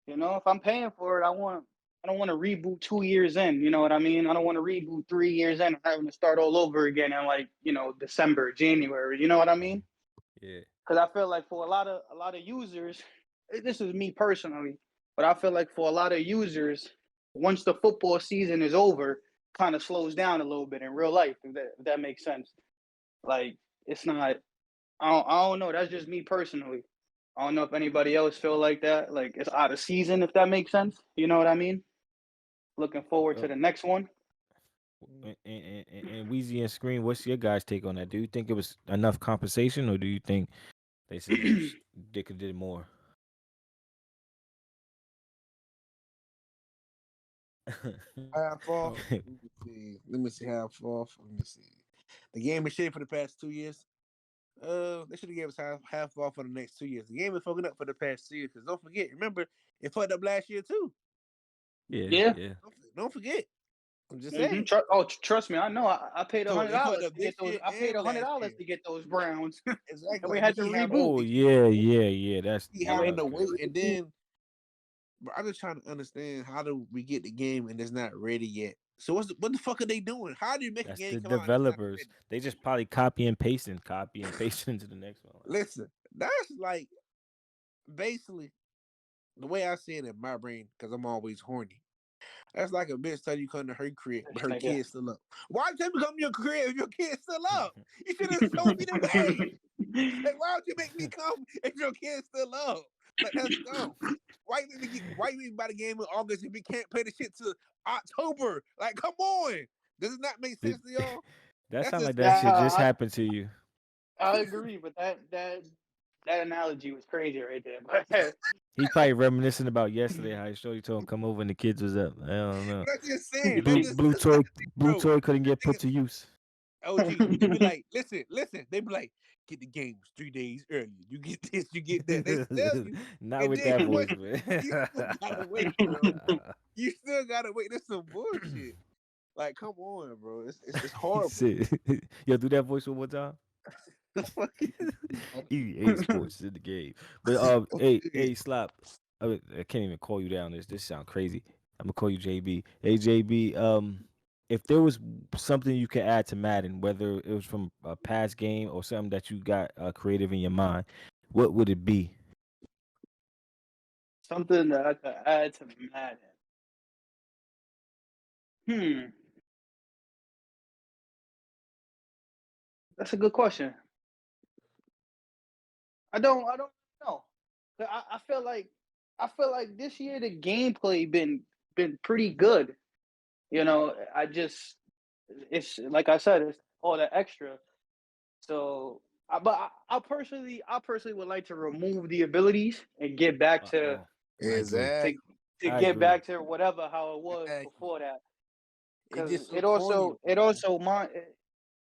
if I'm paying for it, I don't want to reboot 2 years in. You know what I mean? I don't want to reboot 3 years in and having to start all over again in like December, January. You know what I mean? Yeah. Because I feel like for a lot of users, this is me personally, but I feel like for a lot of users, once the football season is over, kind of slows down a little bit in real life. If that makes sense. Like it's not. I don't know. That's just me personally. I don't know if anybody else feel like that. Like it's out of season, if that makes sense. You know what I mean? Looking forward Uh, to the next one. and Weezy and Screen, what's your guys' take on that? Do you think it was enough compensation, or do you think they could did more? Half off. Oh, Let me see. Let me see half off. Let me see. The game is shit for the past 2 years. They should have gave us half off for the next 2 years. The game been fucking up for the past 2 years. Cause don't forget, remember it fucked up last year too. Yeah, Yeah. yeah. Don't forget. I'm just Mm-hmm. saying. Trust me, I know. I paid a So hundred it fucked dollars up to get this those. year I paid and a hundred last dollars year. to get those Browns, and Exactly. we Like had then to we have all reboot. Oh these yeah, yeah, yeah. That's we And we having had to okay. wait, and then but I'm just trying to understand how do we get the game and it's not ready yet. So what the fuck are they doing? How do you make a That's game the come out and it's not developers. ready? They just probably copy and paste into the next one. Like, Listen, that's like basically the way I see it in my brain because I'm always horny. That's like a bitch tell you come to her crib, but this her nigga. kid's still up. Why tell me come to your crib if your kid's still up? You should have told me to wait. Like, why would you make me come if your kid's still up? Like, that's dumb. Why you make me buy the game in August if we can't play the shit to October? Like, come on. Does it not make Did- sense to y'all? that That's sound like just that shit stupid. just Nah, happened to you. I agree, but that analogy was crazy right there. But He's probably reminiscing about yesterday how his shorty told him come over and the kids was up. I don't know. But I'm just saying, Blue blue that's not toy the thing, blue bro. toy couldn't get Thing put is, to use. OG, they be like, listen. They be like, get the games 3 days early. You get this, you get that. They tell you, Not and with then that once voice, man. you still gotta wait, bro. You still gotta wait. That's some bullshit. Like, come on, bro. It's He horrible. said, "Yo, do that voice one more time." The fuck is EA Sports is in the game. But this? hey, Slop. I can't even call you down. This sound crazy. I'm gonna call you JB. Hey, JB. If there was something you could add to Madden, whether it was from a past game or something that you got creative in your mind, what would it be? something that I could add to Madden. Hmm, that's a good question. I don't know. I feel like this year the gameplay been pretty good. I just it's like I said, it's all the extra. So, I personally would like to remove the abilities and get back to Oh, I agree. to Exactly. to I get agree. back to whatever how it was Exactly. before that. It Because just so it corny, also it bro. also mon-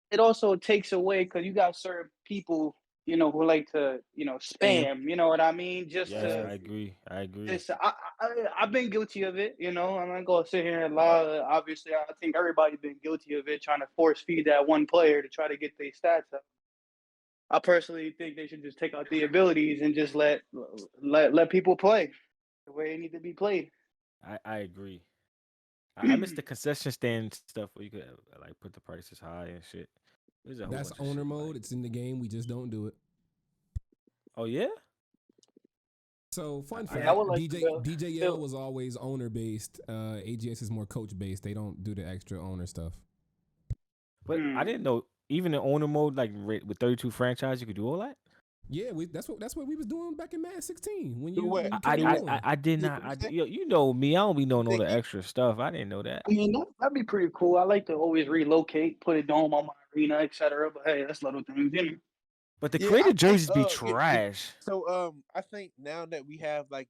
it also takes away because you got certain people who like to And spam. You know what I mean? Just Yes, to I exactly. agree. I agree. just I've been guilty of it. I'm not gonna sit here and lie. Obviously, I think everybody's been guilty of it, trying to force feed that one player to try to get their stats up. I personally think they should just take out the abilities and just let people play the way they need to be played. I agree. I miss the concession stand stuff where you could like put the prices high and shit. There's a whole that's bunch of owner shit like. mode. It's in the game. We just don't do it. Oh yeah. So, fun I Yeah, I did. would fact: like to DJL build. was always owner based. AGS is more coach based. They don't do the extra owner stuff. But I Hmm. didn't know even in owner mode, like with 32 franchise, you could do all that. Yeah, that's what we was doing back in Mad 16 when do you what? when you I came I Do I, on. I did what not. you say? Yo, you know me. I don't be knowing all Say the again? extra stuff. I didn't know that. I mean, that'd be pretty cool. I like to always relocate, put a dome on my arena, etc. But hey, that's little things. But the Yeah, I creative think jerseys be trash. I think now that we have like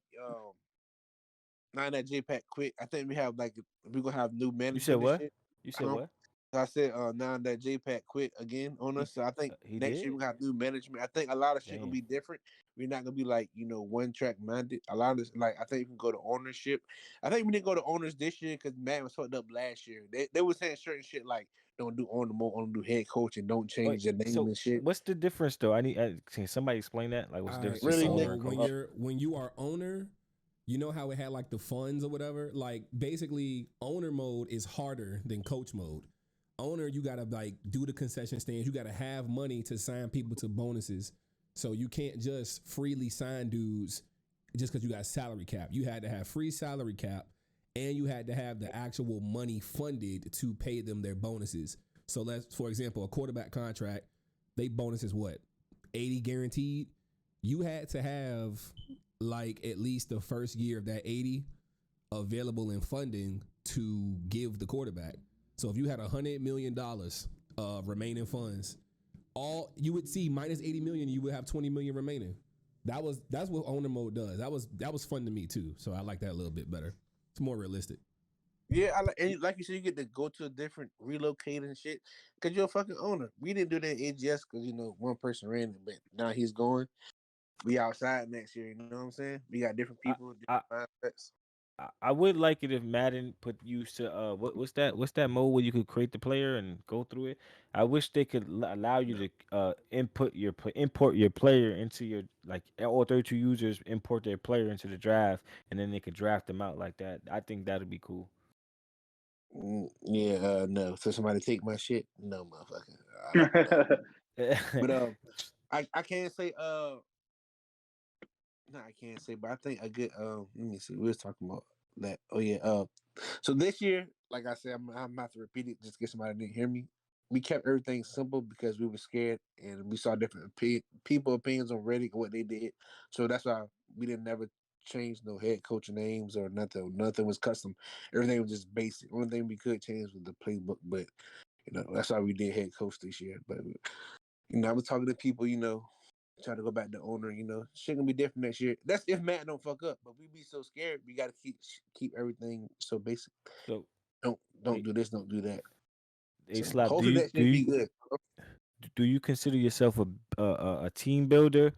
now that J-Pack quit, I think we have like we're gonna have new You said management and what? shit. You said Um, what? I said now that J-Pack quit again on He us, so I think he next year did. we're gonna have new management. I think a lot of shit gonna Damn. be different. We're not gonna be like one track minded. A lot of this, like I think we can go to ownership. I think we didn't go to owners this year because Matt was fucked up last year. They were saying certain shit like don't do owner more, only do head coach and don't Wait, change your name so and shit. what's the difference though? can somebody explain that? Like, what's All the difference right. between Really, owner nigga. So and when coach? you are owner, you know how it had like the funds or whatever. Like basically, owner mode is harder than coach mode. Owner, you gotta like do the concession stands. You gotta have money to sign people to bonuses. So you can't just freely sign dudes just because you got salary cap. You had to have free salary cap, and you had to have the actual money funded to pay them their bonuses. So let's, for example, a quarterback contract, they bonus is what, 80 guaranteed. You had to have like at least the first year of that 80 available in funding to give the quarterback. So if you had $100 million of remaining funds, all you would see minus 80 million, you would have 20 million remaining. That's what owner mode does. That was fun to me too. So I like that a little bit better. It's more realistic. Yeah, like you said, you get to go to a different relocate and shit because you're a fucking owner. We didn't do that at AGS because one person ran it, but now he's going. We outside next year. You know what I'm saying? We got different I people, I different mindsets. I would like it if Madden put use to what's that mode where you could create the player and go through it. I wish they could allow you to import your player into your like all 32 users import their player into the draft and then they could draft them out like that. I think that'd be cool. Yeah, no. So somebody take my shit? No, motherfucker. I don't do that. But I can't say no, I can't say. But I think a good let me see. We was talking about that. Oh yeah. So this year, like I said, I'm about to repeat it just in case somebody didn't hear me. We kept everything simple because we were scared and we saw different people opinions on Reddit what they did. So that's why we didn't never change no head coach names or nothing. Nothing was custom. Everything was just basic. Only thing we could change was the playbook, but that's why we did head coach this year. But I was talking to people, try to go back to owner. Shit gonna be different next year. That's if Matt don't fuck up. But we be so scared. We gotta keep everything so basic. So Don't hey, do this. Don't do that. hey So Slap, hopefully that shit be good. do you consider yourself a team builder?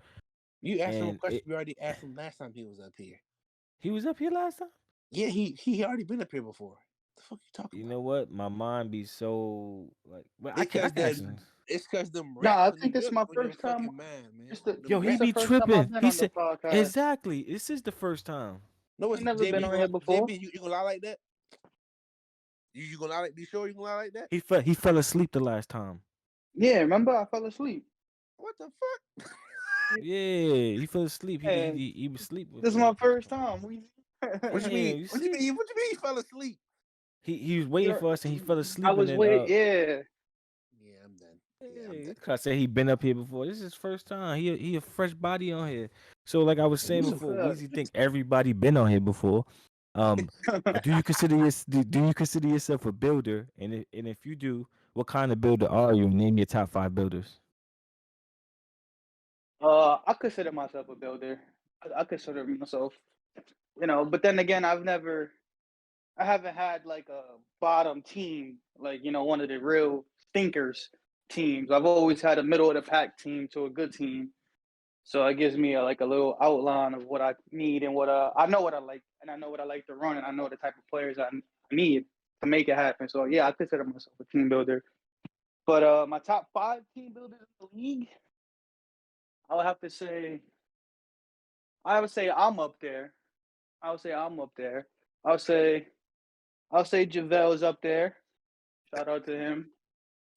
You asked him a And question we already asked him last time he was up here. he was up here last time. Yeah, he already been up here before. The fuck you talking You about? know what? My mind be so like, well, It's I cause can that actually. it's cause them Nah, I rats in New think this is York my on your first time. fucking mind, man. It's the Them Yo, he it's the be rats. first time I've tripping. been He on the said podcast. exactly. This is the first time. No, I ain't it's never been JB. on here before. JB, you gonna lie like that? You gonna lie like? Be sure you gonna lie like that? He fell asleep the last time. Yeah, remember I fell asleep. What the fuck? Yeah, he fell asleep. And He was asleep this is before. my first time. We What you mean? Damn, you What you see, mean? What you mean? You fell asleep? he was waiting You're, for us and he fell I asleep and was then wait. Yeah. Yeah, I'm done. Yeah, I'm hey, done. I said he been up here before. This is his first time. He a fresh body on here. So like I was saying That's a before, fact. Weezy think everybody been on here before. Do you consider do you consider yourself a builder? And if you do, what kind of builder are you? Name your top 5 builders. I consider myself a builder. I consider myself, but then again, I haven't had like a bottom team, like, one of the real thinkers teams. I've always had a middle of the pack team to a good team. So it gives me like a little outline of what I need and what I know what I like and I know what I like to run and I know the type of players I need to make it happen. So yeah, I consider myself a team builder. But my top 5 team builders in the league, I would have to say I would say I'm up there. I would say I'm up there. I would say I'll say JaVale's up there. Shout out to him.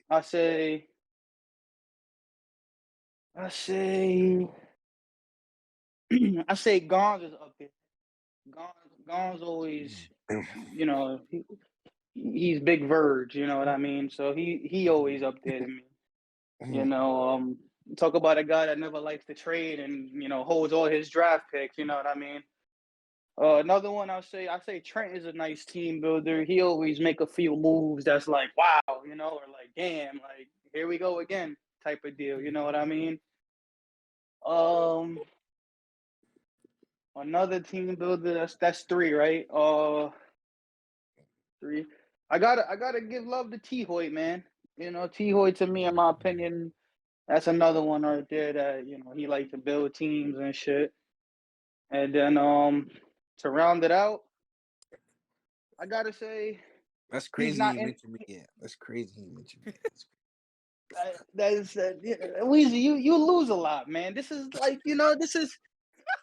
I say I say I say Gons is up there. Gons always, he's big Verge. You know what I mean? So he always up there to me. You know, talk about a guy that never likes to trade and holds all his draft picks. You know what I mean? Another one I say Trent is a nice team builder. He always make a few moves that's like wow, or like damn, like here we go again type of deal. You know what I mean? Another team builder. That's three, right? Three. I gotta give love to T Hoy, man. You know, T Hoy to me, in my opinion, that's another one right there that he liked to build teams and shit. And then to round it out, I gotta say That's he's crazy not you in. mentioned me. Yeah, that's crazy you mentioned me. That's Weezy. You lose a lot, man. This is like this is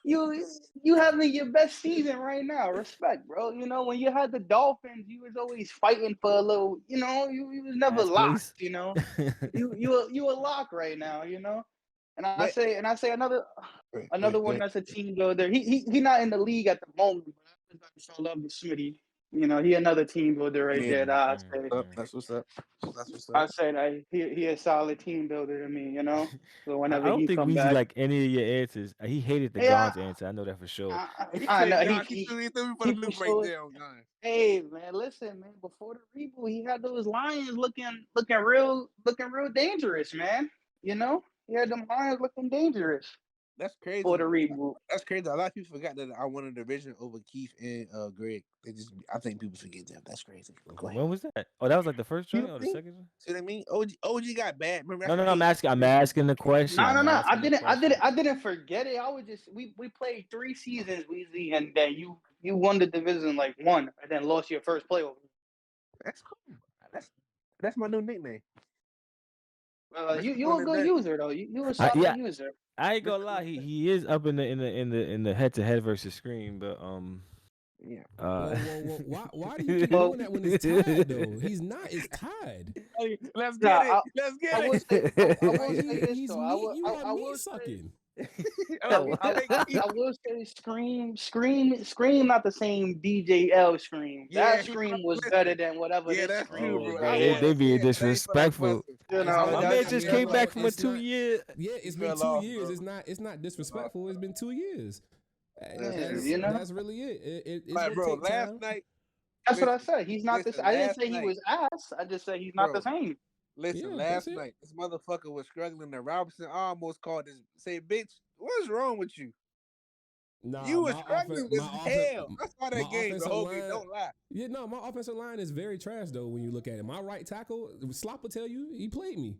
you having your best season right now. Respect, bro. You know when you had the Dolphins, you was always fighting for a little. You was never Last locked. place. You a lock right now. And I But say another one wait. that's a team builder. He not in the league at the moment, but I just got to show love to Smitty. He another team builder right Yeah, there. That that's what's up. That's what's I up. say that he a solid team builder to me. So I whenever don't he think come Weezy back, like any of your answers. He hated the yeah, Gon's answer. I know that for sure. He I said, know "God, he threw me for the he for loop right sure. there, on God." Hey man, listen man. Before the reboot, he had those Lions looking real dangerous, man. He had them Lions looking dangerous That's for the crazy. reboot. That's crazy. A lot of people forgot that I won a division over Keith and Greg. I think people forget that. That's crazy. Go ahead. When was that? Oh, that was like the first You joint or the think? second joint? See what I mean? OG got bad. Remember, No, that's no, why no. he ain't I'm got asking the question. No, no, I'm no. I asking the didn't. I question. didn't. I didn't forget it. I was just we played 3 seasons, Weezy, and then you won the division like one, and then lost your first playoff. That's cool. That's my new nickname. That's You one a and good done. user though. You a Yeah, solid user. I ain't gonna Mr. lie. He is up in the head to head versus Scream, but Yeah. Whoa. Why do you keep Well, doing that when it's tied though? He's not. It's tied. Hey, let's nah, get it. Let's I get will it. say I will Like say this he's though. meat. You are I meat will say sucking. Oh, I will say Scream not the same DJL Scream. That yeah, Scream was better listen. than whatever Yeah, this that's true, Scream Oh is bro. man, right I here. they was being yeah. Thanks for that disrespectful. question. It's You My not. man that's I just mean, came back bro. from a It's two not. year. Yeah, You it's been fell 2 off, years. bro. It's not disrespectful. It's been 2 years. That's yeah, true, bro. That's really it. It's Like, gonna bro, take last time. night, That's what I listen, said. He's not this. listen, I didn't last say he night, was ass. I just said he's not the bro, same. listen, Yeah, that's last it. night, this motherfucker was struggling. And Robinson almost called this. Say, bitch, what's wrong with you? Nah, You were struggling as hell. I saw my that game, the offensive whole game. line. Don't lie. Yeah, no, my offensive line is very trash though. When you look at it, my right tackle, Slop will tell you, he played me.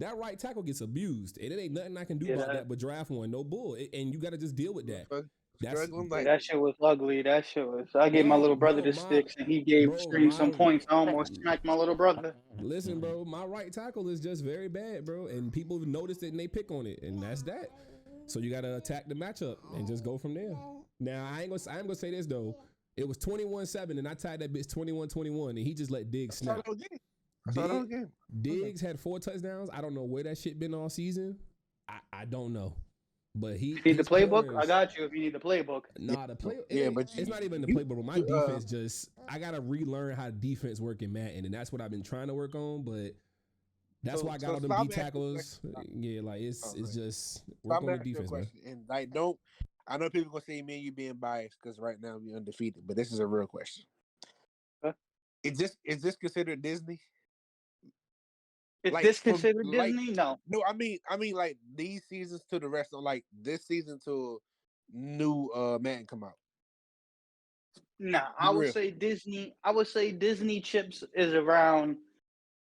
That right tackle gets abused, and it ain't nothing I can do Yeah, about that but draft one. No bull, and you got to just deal with that. Motherfucker That's struggling yeah, like that shit was ugly. That shit was. I gave my no, little brother bro, the my sticks, and he gave bro, Scream some my points. I almost smacked my little brother. listen, bro, my right tackle is just very bad, bro, and people notice it and they pick on it, and that's that. So you got to attack the matchup and just go from there. Now I am gonna say this though. It was 21-7, and I tied that bitch 21-21, and he just let Diggs I saw snap. the whole game. I saw the whole game. Diggs had 4 touchdowns. I don't know where that shit been all season. I don't know. But If you need the his playbook, I corners. got you. If you need the playbook, Nah, the play. Yeah, It but it's not even the you- playbook. My defense just. I gotta relearn how defense work in Madden, and that's what I've been trying to work on. But that's why I got all them stop D asking tackles. questions. Yeah, like it's Okay. just Stop work on the asking your defense, man. question. And like, don't. I know people gonna say me and you being biased because right now we undefeated, but this is a real question. Huh? Is this considered Disney? is Like this from considered like Disney? No. no, I mean like these seasons to the rest of like this season to new Madden come out. Nah, Be I would real. say Disney. I would say Disney chips is around.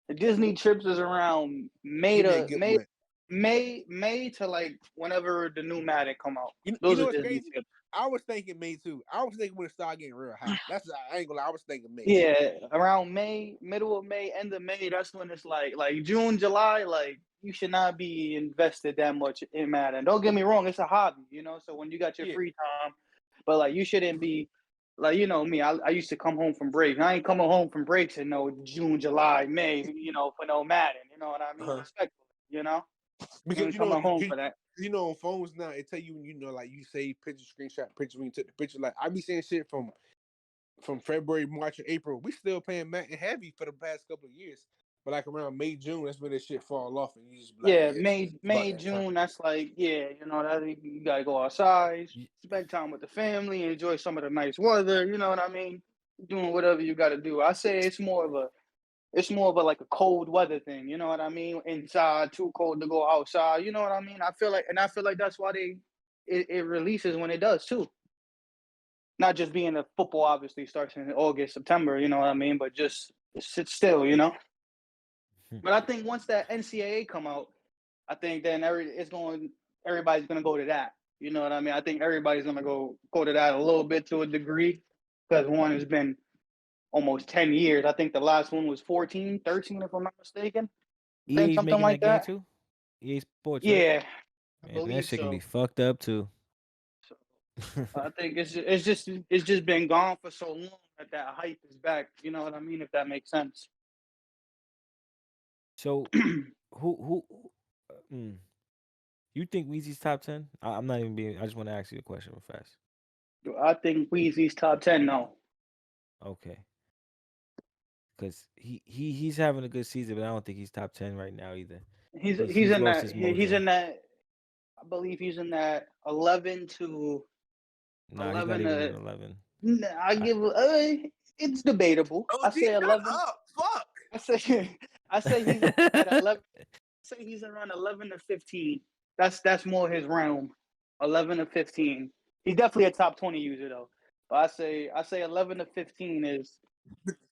The Disney chips is around Give me a good one. May to like whenever the new Madden come out. You Those know are what's Disney crazy? chips. I was thinking May too. I was thinking when it started getting real hot. That's I ain't gonna lie. I was thinking May. Yeah, around May, middle of May, end of May. That's when it's like June, July. Like you should not be invested that much in Madden. Don't get me wrong, it's a hobby, So when you got your Yeah. free time, but like you shouldn't be like me. I used to come home from breaks. I ain't coming home from breaks in no June, July, May. For no Madden. You know what I mean? Uh-huh. Respectfully. I Because ain't coming home for that. on phones now it tell you like you save picture, screenshot picture when you took the picture. Like I be saying shit from February, March, and April. We still playing Madden heavy for the past couple of years. But like around May, June, that's when this shit fall off, and you just be like, Yeah, it's about May, that time. June. That's like, that you gotta go outside, spend time with the family, enjoy some of the nice weather. You know what I mean? Doing whatever you gotta do. I say it's more of a It's more of a like a cold weather thing. You know what I mean? Inside, too cold to go outside. You know what I mean? I feel like that's why it releases when it does too. Not just being the football obviously starts in August, September. You know what I mean? But just sit still. You know. But I think once that NCAA come out, I think then everybody's gonna go to that. You know what I mean? I think everybody's gonna go to that a little bit to a degree because one has been almost 10 years. I think the last one was 14, 13, if I'm not mistaken. I think EA's something making that like game that. too. EA Sports, right? Yeah, I Man, that believe shit can be so. fucked up too. So I think it's just been gone for so long that hype is back. You know what I mean? If that makes sense. So who you think Weezy's top 10? I'm not even being. I just want to ask you a question real fast. I think Weezy's top 10. No, Okay, because he's having a good season, but I don't think he's top 10 right now either. he's He's in lost that. his He's mojo. in that. I believe he's in that 11 to Nah, he's not 11 even in to. 11. I I, give. It's debatable. I OG, say shut 11. up. Fuck. I say I say he's around that 11. Say he's around 11 to 15. That's more his realm. 11 to 15. He's definitely a top 20 user though. But I say 11 to 15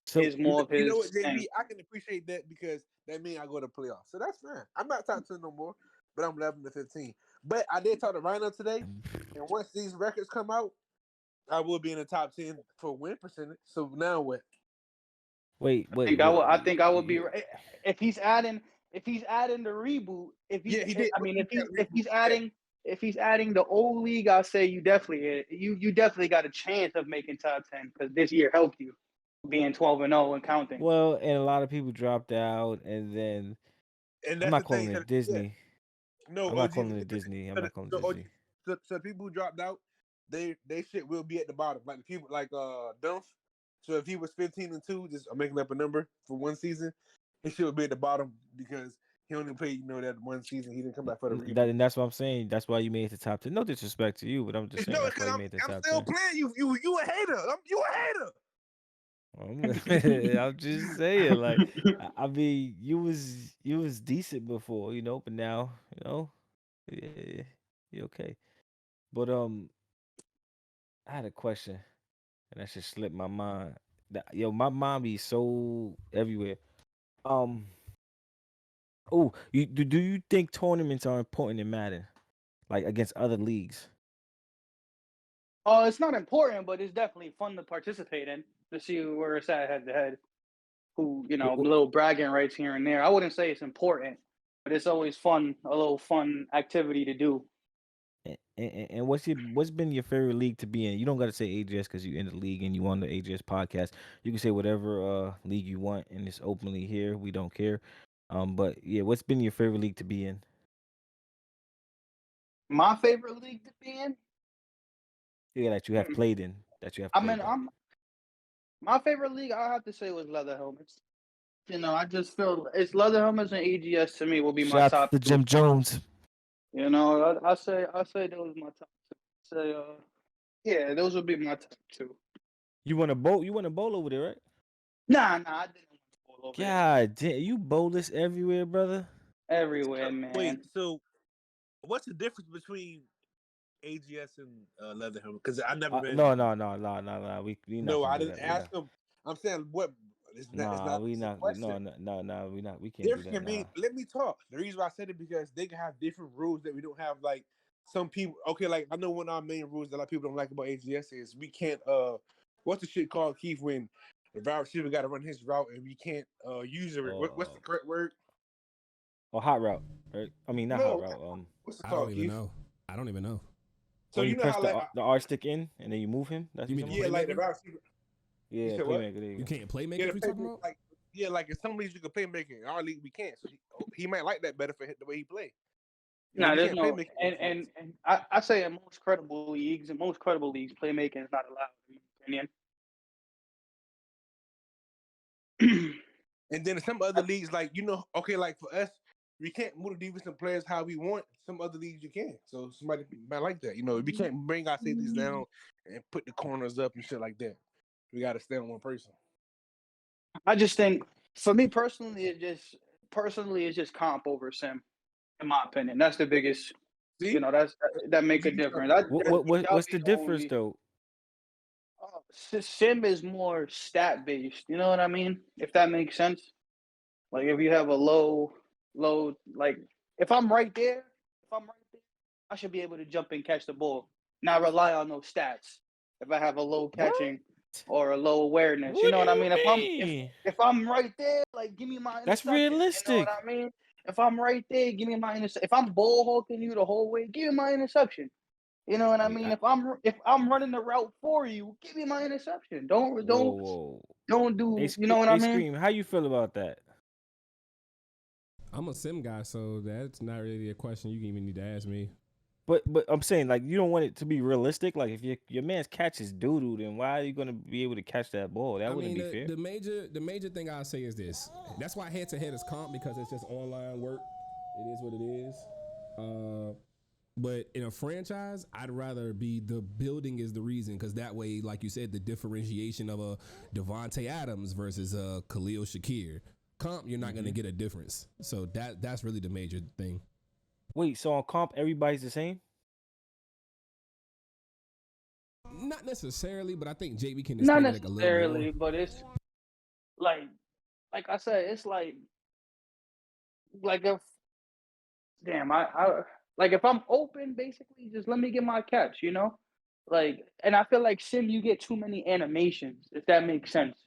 so is more of You know his what, JB? thing. I can appreciate that because that means I go to playoffs. So that's fine. I'm not top 10 no more, but I'm 11 to 15. But I did talk to Rhino today, and once these records come out, I will be in the top 10 for win percentage. So now what? wait, I think I would be right if he's adding the reboot. Yeah, he did. I mean He got if reboot. he's Yeah. adding the old league, I'll say you definitely got a chance of making top 10 because this year helped you being 12-0 and counting. well, and a lot of people dropped out, and then And I'm that's not the thing. calling it Yeah. Disney. No, I'm not OG. calling it Disney. I'm not calling it So OG. Disney. So people who dropped out, they shit will be at the bottom. Like the people like Dunph. So if he was 15-2, just I'm making up a number for one season, his shit would be at the bottom because he only played that one season. He didn't come back for the reboot. And that's what I'm saying. That's why you made the top 10. No disrespect to you, but I'm just saying No, that's because why you made the I'm top still 10. playing you. You a hater. You a hater. I'm just saying, like, I mean, you was decent before, but now, yeah, you okay. But I had a question, and that just slipped my mind. Yo, my mind be so everywhere. Um, do you think tournaments are important in Madden, like against other leagues? Oh, it's not important, but it's definitely fun to participate in to see where it's at head to head. Who little bragging rights here and there. I wouldn't say it's important, but it's always fun, a little fun activity to do. And what's been your favorite league to be in? You don't got to say AGS because you in the league and you on the AGS podcast. You can say whatever league you want, and it's openly here. We don't care. But yeah, what's been your favorite league to be in? My favorite league to be in. Yeah, that you have Hmm, played in. That you have I played mean, in. my favorite league. I have to say was leather helmets. I just feel it's leather helmets and AGS to me will be my Shout out top to two. Jim Jones. I say those my top two. Say yeah, those would be my top two. You want a bowl? You want a bowl over there, right? Nah, I didn't want to fall over there. God damn, you bowlers everywhere, brother. Everywhere, Wait, man. so what's the difference between AGS and leather helmet? Because I've never been. No. We not No, gonna I do didn't that. We ask not. him. I'm saying what? It's Nah, not we a not. question. No. We not. We can't do Different that. can Nah. mean. Let me talk. The reason why I said it because they can have different rules that we don't have. Like some people. Okay, like I know one of our main rules that a lot of people don't like about AGS is we can't. What's the shit called, Keith? When the route receiver got to run his route and we can't use it. What's the Oh, correct word? hot route, right? I mean, not hot No. route. What's it I don't called, even Keith? know. I don't even know. So When you you know press how like the R stick in and then you move him. That's You what mean you're the talking yeah, about. like the playmaker? route receiver. You Yeah, said what? playmaker. There you You go. can't play Yeah, maker the if we talking playmaker. about? Like like in some leagues you can play making. In our league we can't. So he might like that better for the way he play. No, We there's can't play no, making. and I say in most credible leagues, playmaking is not allowed, in my opinion. And then in some other leagues, like okay, like for us, we can't move the defensive players how we want. Some other leagues you can. So somebody might like that. We can't bring our safeties down and put the corners up and shit like that. We got to stay on one person. I just think For me personally, it's just comp over sim, in my opinion. That's the biggest. See, That make a difference. That'll What's be the the difference only. though? Sim is more stat based. You know what I mean? If that makes sense. Like if you have a low, like if I'm right there, I should be able to jump and catch the ball. Not rely on those stats. If I have a low What? catching or a low awareness, you What know do what I you mean? mean? If I'm right there, like give me my That's interception. You know what realistic. I mean? If I'm right there, give me my interception. If I'm ball hawking you the whole way, give me my interception. You know what I Wait, mean? If I'm running the route for you, give me my interception. Don't whoa, don't whoa. don't Hey, do. You know what I mean? Scream. How you feel about that? I'm a sim guy, so that's not really a question you even need to ask me. But I'm saying like you don't want it to be realistic. Like if your man's catch is doo doo, then why are you gonna be able to catch that ball? That I wouldn't mean, be fair. the major thing I say is this. That's why head to head is comp, because it's just online work. It is what it is. But in a franchise, I'd rather be the building is the reason, because that way, like you said, the differentiation of a Devontae Adams versus a Khalil Shakir. Comp, you're not going to get a difference. So that's really the major thing. Wait, so on comp everybody's the same? Not necessarily, but I think JB can Not explain it like a little more. necessarily, but it's like I said, it's like if damn I like if I'm open, basically just let me get my catch, you know? Like and I feel like sim you get too many animations, if that makes sense.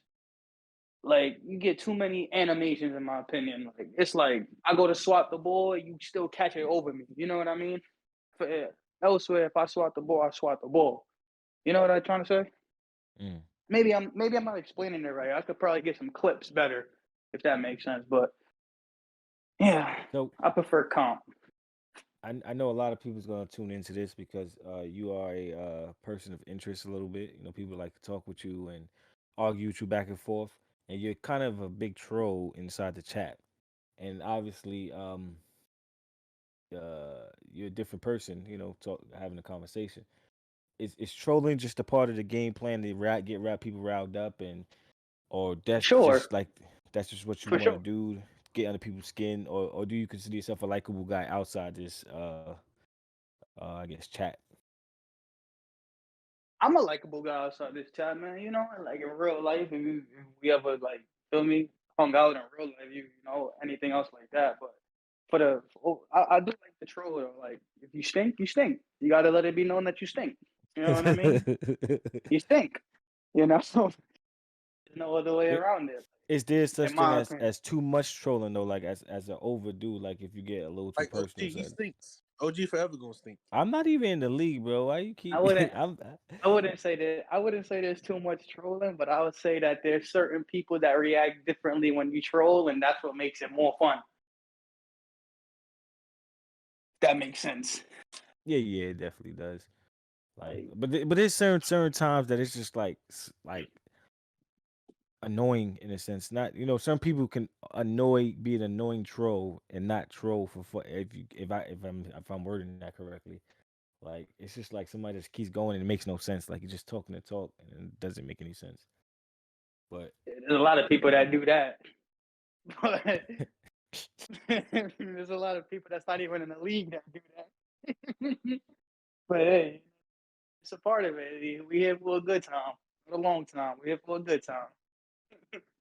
Like you get too many animations in my opinion. Like it's like I go to swat the ball, you still catch it over me. You know what I mean? For, elsewhere, if I swat the ball, I swat the ball. You know what I'm trying to say? Mm. Maybe I'm not explaining it right. I could probably get some clips better if that makes sense. But yeah, So I prefer comp. I know a lot of people's gonna tune into this because you are a person of interest a little bit. You know, people like to talk with you and argue with you back and forth, and you're kind of a big troll inside the chat. And obviously, you're a different person. You know, having a conversation. Is trolling just a part of the game plan to get people riled up, and or Sure, that's just what you for want to sure. do, get under people's skin, or do you consider yourself a likable guy outside this I guess chat? I'm a likable guy outside this chat, man. You know, like in real life, if we ever like feel me hung out in real life, you know anything else like that. But I do like the troll though. Like if you stink, you stink. You got to let it be known that you stink. You know what I mean? You stink. You know, so there's no other way But around it, is there such in thing my opinion. as too much trolling though, like as an overdo, like if you get a little too like personal? OG, he So stinks. OG forever gonna stink. I'm not even in the league, bro. Why you I keep? wouldn't. I'm. I wouldn't say that. I wouldn't say there's too much trolling, but I would say that there's certain people that react differently when you troll, and that's what makes it more fun. If that makes sense. Yeah, yeah, it definitely does. Like, Like, but there's certain times that it's just like like annoying in a sense. Not some people can be an annoying troll and not troll for fun. If I'm wording that correctly, like it's just like somebody just keeps going and it makes no sense. Like you're just talking to talk and it doesn't make any sense. But there's a lot of people that do that, but there's a lot of people that's not even in the league that do that. But hey, it's a part of it. We here for a good time, not a long time. We here for a good time.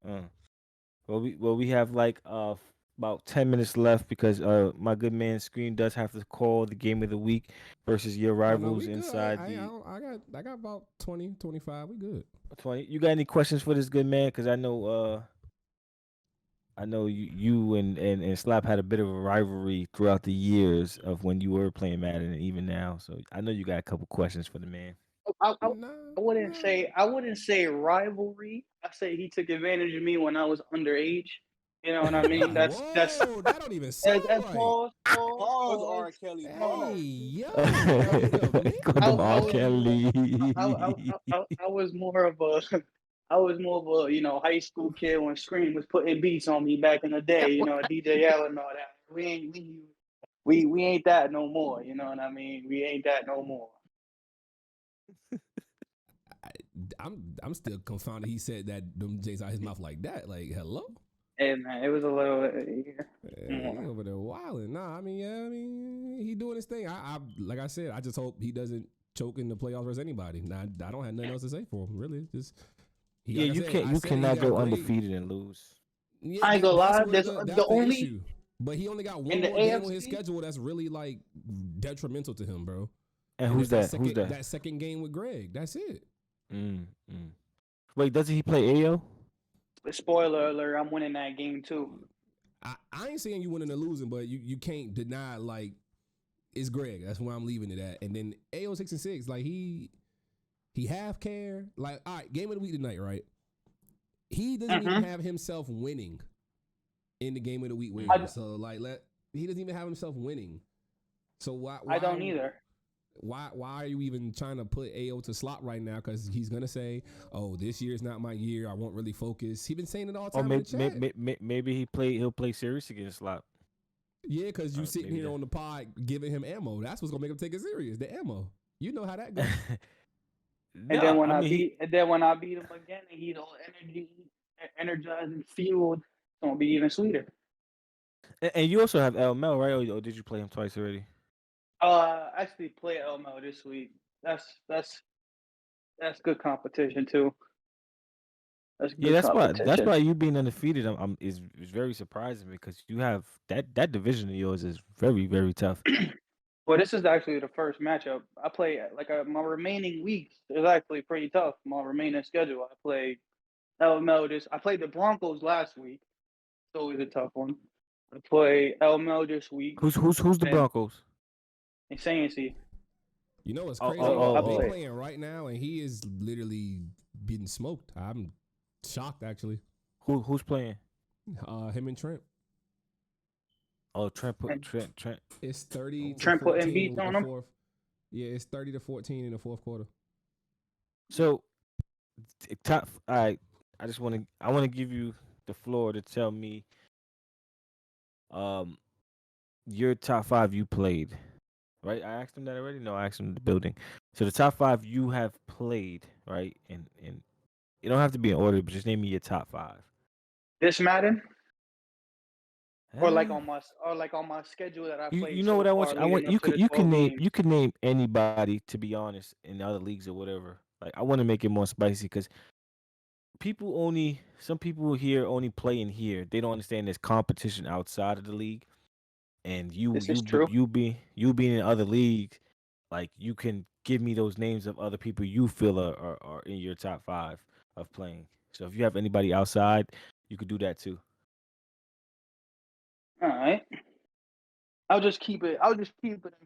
uh, we have like about 10 minutes left because my good man Scream does have to call the game of the week versus your Oh no, rivals we good. inside the I got about 20, 25. We good. 20. You got any questions for this good man? Because I know you and Slap had a bit of a rivalry throughout the years of when you were playing Madden and even now. So I know you got a couple questions for the man. I, I, Nah, I wouldn't say rivalry. I say he took advantage of me when I was underage. You know what I mean? Whoa, that don't even sound That's right. Pause, R. Kelly. Hey, pause. yo, wait a Call I, them I R. was Kelly. I was more of a I was more of a high school kid when Scream was putting beats on me back in the day. DJ L and all that. We ain't that no more. You know what I mean? We ain't that no more. I'm still confounded. He said that them J's out his mouth like that. Like, hello. And it was a little. He over there wilding. Nah, I mean, yeah, I mean, he doing his thing. I like I said, I just hope he doesn't choke in the playoffs versus anybody. Nah, I don't have nothing else to say for him. Really, just he. Yeah, Like I you said he cannot got go great. undefeated and lose. Yeah, I ain't gonna that's lie. what There's that's the the only issue. But he only got in one the more game on his AFC. schedule that's really like detrimental to him, bro. And And who's it's that? Who's that? that second game with Greg. That's it. Mm, mm. Wait, doesn't he play AO? Spoiler alert! I'm winning that game too. I ain't saying you winning or losing, but you can't deny like it's Greg. That's where I'm leaving it at. And then AO 6-6, like he half care. Like, all right, game of the week tonight, right? He doesn't even have himself winning in the game of the week waiver. So like he doesn't even have himself winning. So why I don't either. Why are you even trying to put AO to slot right now? Because he's gonna say, "Oh, this year's not my year. I won't really focus." He's been saying it all the Or time in the chat. maybe he'll play serious against Slop. Yeah, because you sitting maybe here that. on the pod giving him ammo. That's what's gonna make him take it serious. The ammo. You know how that goes. And then when I I mean beat, and then when I beat him again, and he's all energized and fueled, it's gonna be even sweeter. and you also have L Mel, right? Or did you play him twice already? Actually play Elmo this week. That's good competition too. That's Yeah, good that's competition. why you being undefeated is very surprising because you have that division of yours is very very tough. Well, this is actually the first matchup I play. Like my remaining weeks is actually pretty tough. My remaining schedule, I play LML this. I played the Broncos last week. It's always a tough one. I play LML this week Who's the and Broncos? Insanity. You know what's Oh crazy? So I They play. playing right now, and he is literally getting smoked. I'm shocked actually. Who's playing? Him and Trent. Oh, Trent And Trent. It's 30 to Trent putting 14 beats with the on him. fourth. Yeah, it's 30 to 14 in the fourth quarter. So top. All right, I want to give you the floor to tell me um your top five you played. Right? I asked him that already. No, I asked him the building. So the top five you have played, right? And you don't have to be in order, but just name me your top five. This Madden Uh, or like on my schedule that I you played know so what I want far you I want leading up to the 12 you games. can name anybody to be honest in other leagues or whatever. Like I want to make it more spicy because some people here only play in here. They don't understand there's competition outside of the league, and This is true. you being in other leagues, like you can give me those names of other people you feel are in your top five of playing. So if you have anybody outside, you could do that too. All right. I'll just keep it in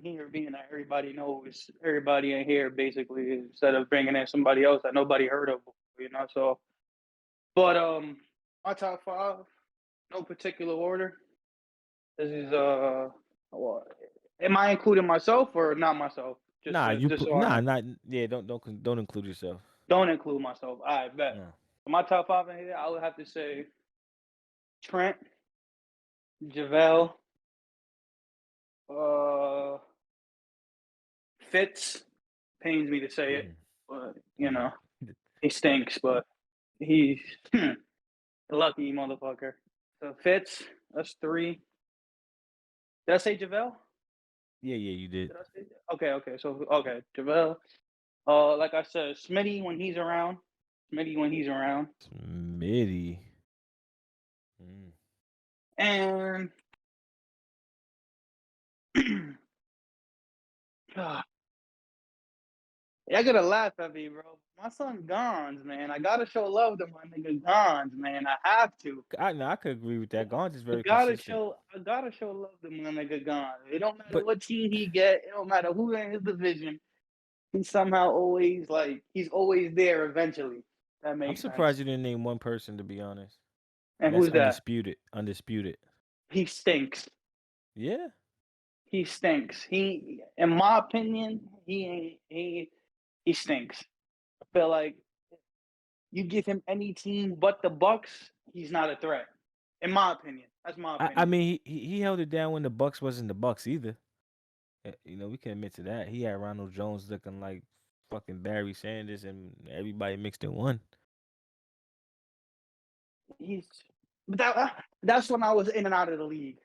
here, being that everybody knows everybody in here basically, instead of bringing in somebody else that nobody heard of before. So, but my top five, no particular order. This is well, am I including myself or not myself? Just so I know. Not yeah. Don't include yourself. Don't include myself. I bet. No. My top five in here, I would have to say Trent, JaVale, uh, Fitz. Pains me to say it, Mm, but mm. he stinks. But he's a lucky motherfucker. So Fitz, that's three. Did I say JaVale? Yeah, you did. Did I say? Okay. So JaVale. Like I said, Smitty when he's around. Smitty when he's around. Smitty. Mm. And I gotta laugh at me, bro. My son Gons, man. I gotta show love to my nigga Gons, man. I have to. I could agree with that. Gaunt is I very gotta consistent. show. I gotta show love to my nigga Gons. It don't matter But what team he get. It don't matter who in his division. He's somehow always he's always there eventually. That I'm makes surprised sense. you didn't name one person to be honest. And And that's who's that? undisputed. Undisputed. He stinks. Yeah. He stinks. In my opinion, he stinks. I feel like you give him any team but the Bucks, he's not a threat. In my opinion, that's my I opinion. mean he held it down when the Bucks wasn't the Bucks either. You know, we can admit to that. He had Ronald Jones looking like fucking Barry Sanders and everybody mixed in one. He's But that's when I was in and out of the league.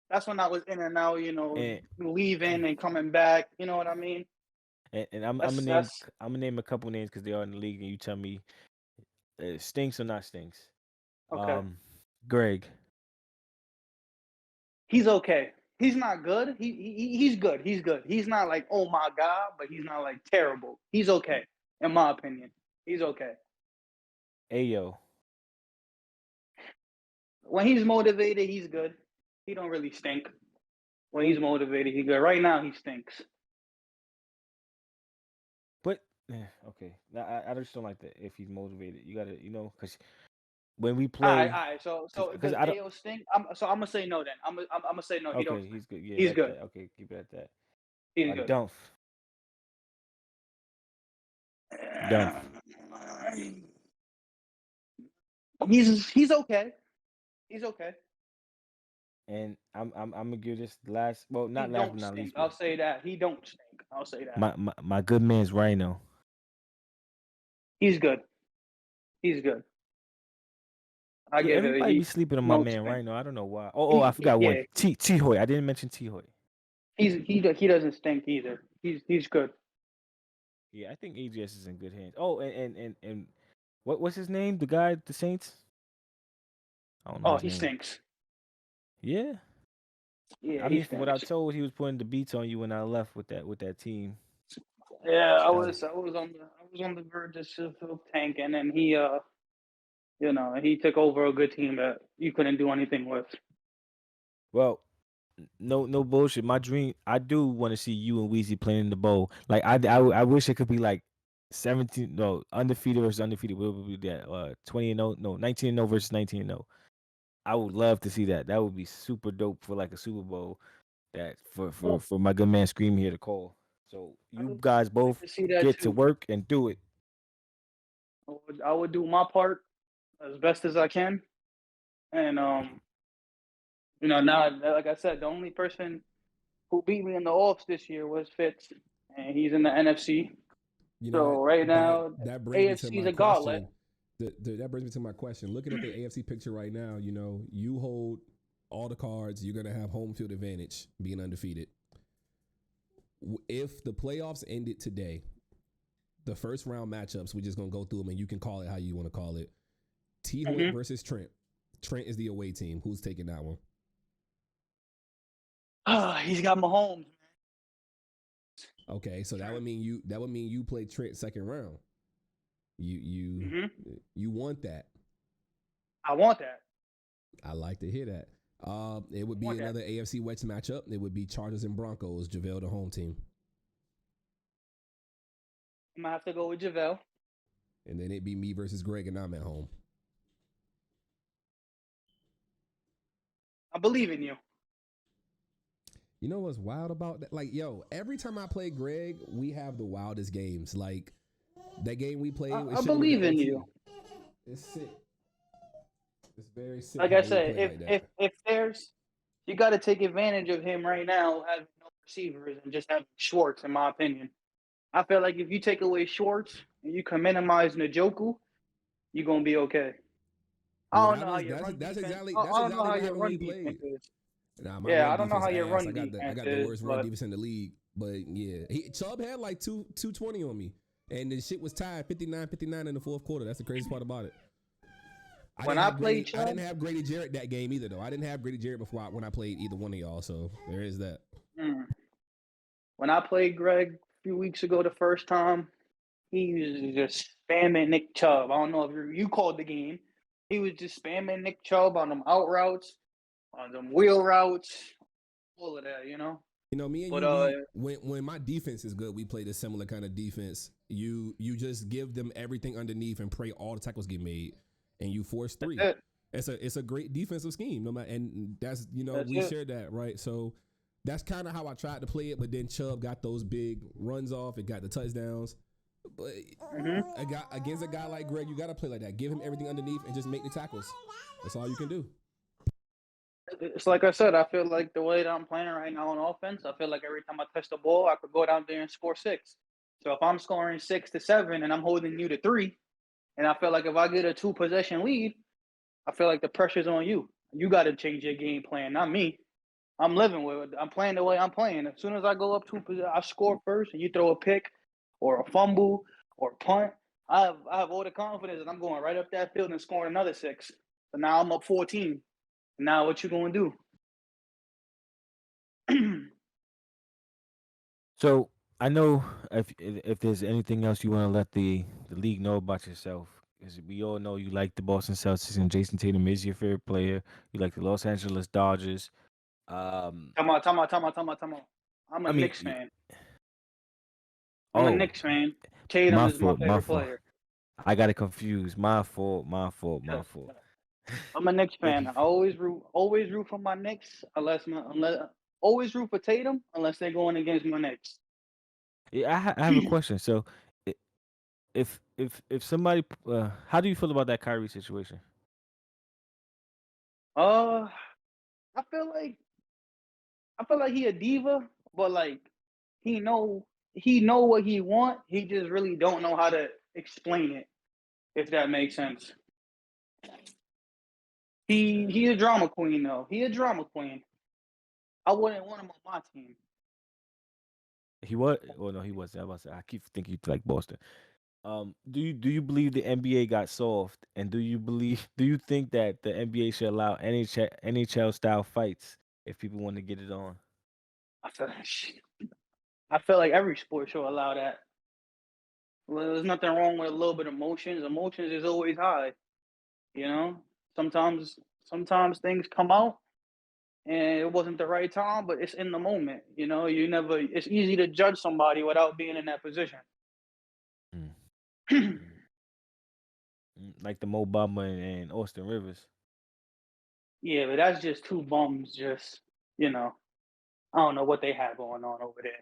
That's when I was in and out, And leaving and coming back. You know what I mean? and I'm That's gonna name that's I'm gonna name a couple names because they are in the league, and you tell me stinks or not stinks. okay. Greg. He's okay. He's not good. He's good. He's good. He's not like, oh my god, but he's not like terrible. He's okay, in my opinion. He's okay. Ayo. When he's motivated, he's good. He don't really stink. When he's motivated, he's good. Right now, he stinks. But okay, I just don't like that. If he's motivated, you gotta, because when we play, All right. So because does I don't. Ao stink? I'm gonna say no then. I'm gonna say no. He don't Okay, stink. he's good. Yeah, He's that good. that. Okay, keep it at that. He's good. Dumph. Dumph. He's okay. He's okay. And I'm gonna give this last. Well, He not last but don't not stink. least, I'll but say that. He don't stink. I'll say that. my good man's Rhino. He's good. He's good. I Yeah, give it. everybody be He sleeping on my no man stink. Rhino. I don't know why. Oh, I forgot one. Yeah. T Hoy. I didn't mention T Hoy. He doesn't stink either. He's good. Yeah, I think AGS is in good hands. Oh, and what's his name? The guy, the Saints. I don't know Oh, his he name. stinks. Yeah, Yeah, I he mean, from what I stinks. told, he was putting the beats on you when I left with that team. Yeah, I That was was on the verge of tanking, and he took over a good team that you couldn't do anything with. well, no bullshit. My dream, I do want to see you and Weezy playing in the bowl. Like I wish it could be like 17, no, undefeated versus undefeated. What would be that? 20-0, no, 19-0 versus 19-0. I would love to see that. That would be super dope for like a Super Bowl. That for my good man Scream here to call. So I you would guys like both to see that get to too. work and do it. I would do my part as best as I can, and now like I said, the only person who beat me in the offs this year was Fitz, and he's in the NFC. You know So what? right That now, that brings me to AFC is my a gauntlet. question. That brings me to my question. Looking at the AFC picture right now, you hold all the cards. You're gonna have home field advantage, being undefeated. If the playoffs ended today, the first round matchups, we're just gonna go through them, and you can call it how you want to call it. T. Hoyt Mm-hmm. versus Trent. Trent is the away team. Who's taking that one? He's got Mahomes. Okay, so that would mean you play Trent second round. Mm-hmm. You want that. I want that. I like to hear that. It would be another AFC West matchup. It would be Chargers and Broncos. JaVale, the home team, I'm gonna have to go with JaVale. and then it'd be me versus Greg, and I'm at home. I believe in you. You know what's wild about that? Like, yo, every time I play Greg, we have the wildest games. Like that game we played. I believe in you. It's sick. It's very sick. Like how I we said, play like that. if there's, you got to take advantage of him right now having no receivers and just having Schwartz. In my opinion, I feel like if you take away Schwartz and you can minimize Njoku, you're gonna be okay. I Well, don't know how your run that's defense. exactly I that's don't know exactly how what your happened when run we played. defense is. Nah, my Yeah, run I don't know defense how your ass. run I got defense the is, worst run but defense in the league. But yeah, Chubb had like 220 on me, and the shit was tied 59-59 in the fourth quarter. That's the craziest part about it. when I played Chubb, I didn't have Grady Jarrett that game either, though. I didn't have Grady Jarrett when I played either one of y'all. So there is that. when I played Greg a few weeks ago the first time, he was just spamming Nick Chubb. I don't know if you called the game. He was just spamming Nick Chubb on them out routes, on them wheel routes, all of that, You know, me and But you, when my defense is good, we play this similar kind of defense. You just give them everything underneath and pray all the tackles get made, and you force three. It's a great defensive scheme. No matter, and that's we share that, right? So that's kind of how I tried to play it. But then Chubb got those big runs off. It got the touchdowns. But against a guy like Greg, you got to play like that. Give him everything underneath and just make the tackles. That's all you can do. It's like I said, I feel like the way that I'm playing right now on offense, I feel like every time I touch the ball, I could go down there and score 6. So if I'm scoring 6 to 7 and I'm holding you to 3, and I feel like if I get a 2 possession lead, I feel like the pressure's on you. You got to change your game plan, not me. I'm living with it. I'm playing the way I'm playing. As soon as I go up to, I score first, and you throw a pick, or a fumble, or a punt. I have all the confidence, and I'm going right up that field and scoring another 6. So now I'm up 14. Now what you gonna do? So I know if there's anything else you want to let the league know about yourself, because we all know you like the Boston Celtics and Jason Tatum is your favorite player. You like the Los Angeles Dodgers. Um, Come on. I'm a I mean, Knicks fan. I'm a oh, Knicks fan. Tatum my is my fault, my favorite fault. player. I got it confused. My fault, my fault, my Yeah. fault. I'm a Knicks Thank fan. you. I always root for my Knicks unless always root for Tatum unless they're going against my Knicks. Yeah, I have a question. So, i- if somebody, how do you feel about that Kyrie situation? uh, I feel like he a diva, but like he know he know what he want. He just really don't know how to explain it. If that makes sense. He a drama queen though. He a drama queen. I wouldn't want him on my team. He was, well, no, he wasn't. I was, I keep thinking you like Boston. Do you believe the NBA got soft, and do you think that the NBA should allow NHL style fights if people want to get it on? I feel I feel like every sport should allow that. Well, there's nothing wrong with a little bit of emotions. Emotions is always high, you know. Sometimes things come out and it wasn't the right time, but it's in the moment. You know, you never. It's easy to judge somebody without being in that position. Mm, mm, like the Mo Bamba and Austin Rivers. Yeah, but that's just two bums. Just you know, I don't know what they have going on over there.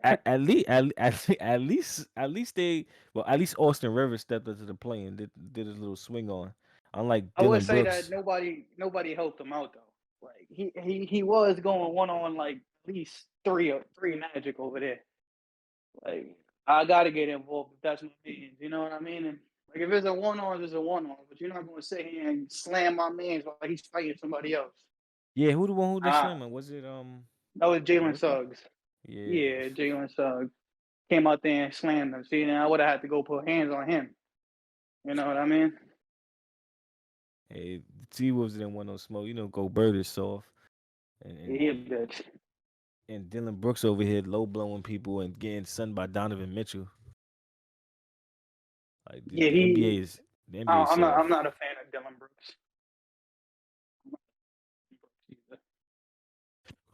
At least at least they, well, at least Austin Rivers stepped up to the plate and did his little swing on. Unlike I would Dylan say that Brooks. nobody helped him out though. Like he was going one on like at least three magic over there. Like I gotta get involved if that's my means. You know what I mean? And like if it's a one on, it's a one on. But you're not gonna sit here and slam my man's while he's fighting somebody else. Yeah, who the one who did Ah, slamming? Was it that was the Jalen rookie? Suggs. Yeah. Yeah, Jalen Suggs came out there and slammed him. See, now I would have had to go put hands on him. You know what I mean? Hey, the T Wolves didn't want no smoke. Gobert is soft, and Yeah, and he a bitch. and Dylan Brooks over here low blowing people and getting sunned by Donovan Mitchell. Like the, Yeah, the NBA he. is the NBA is I'm soft. not a fan of Dylan Brooks.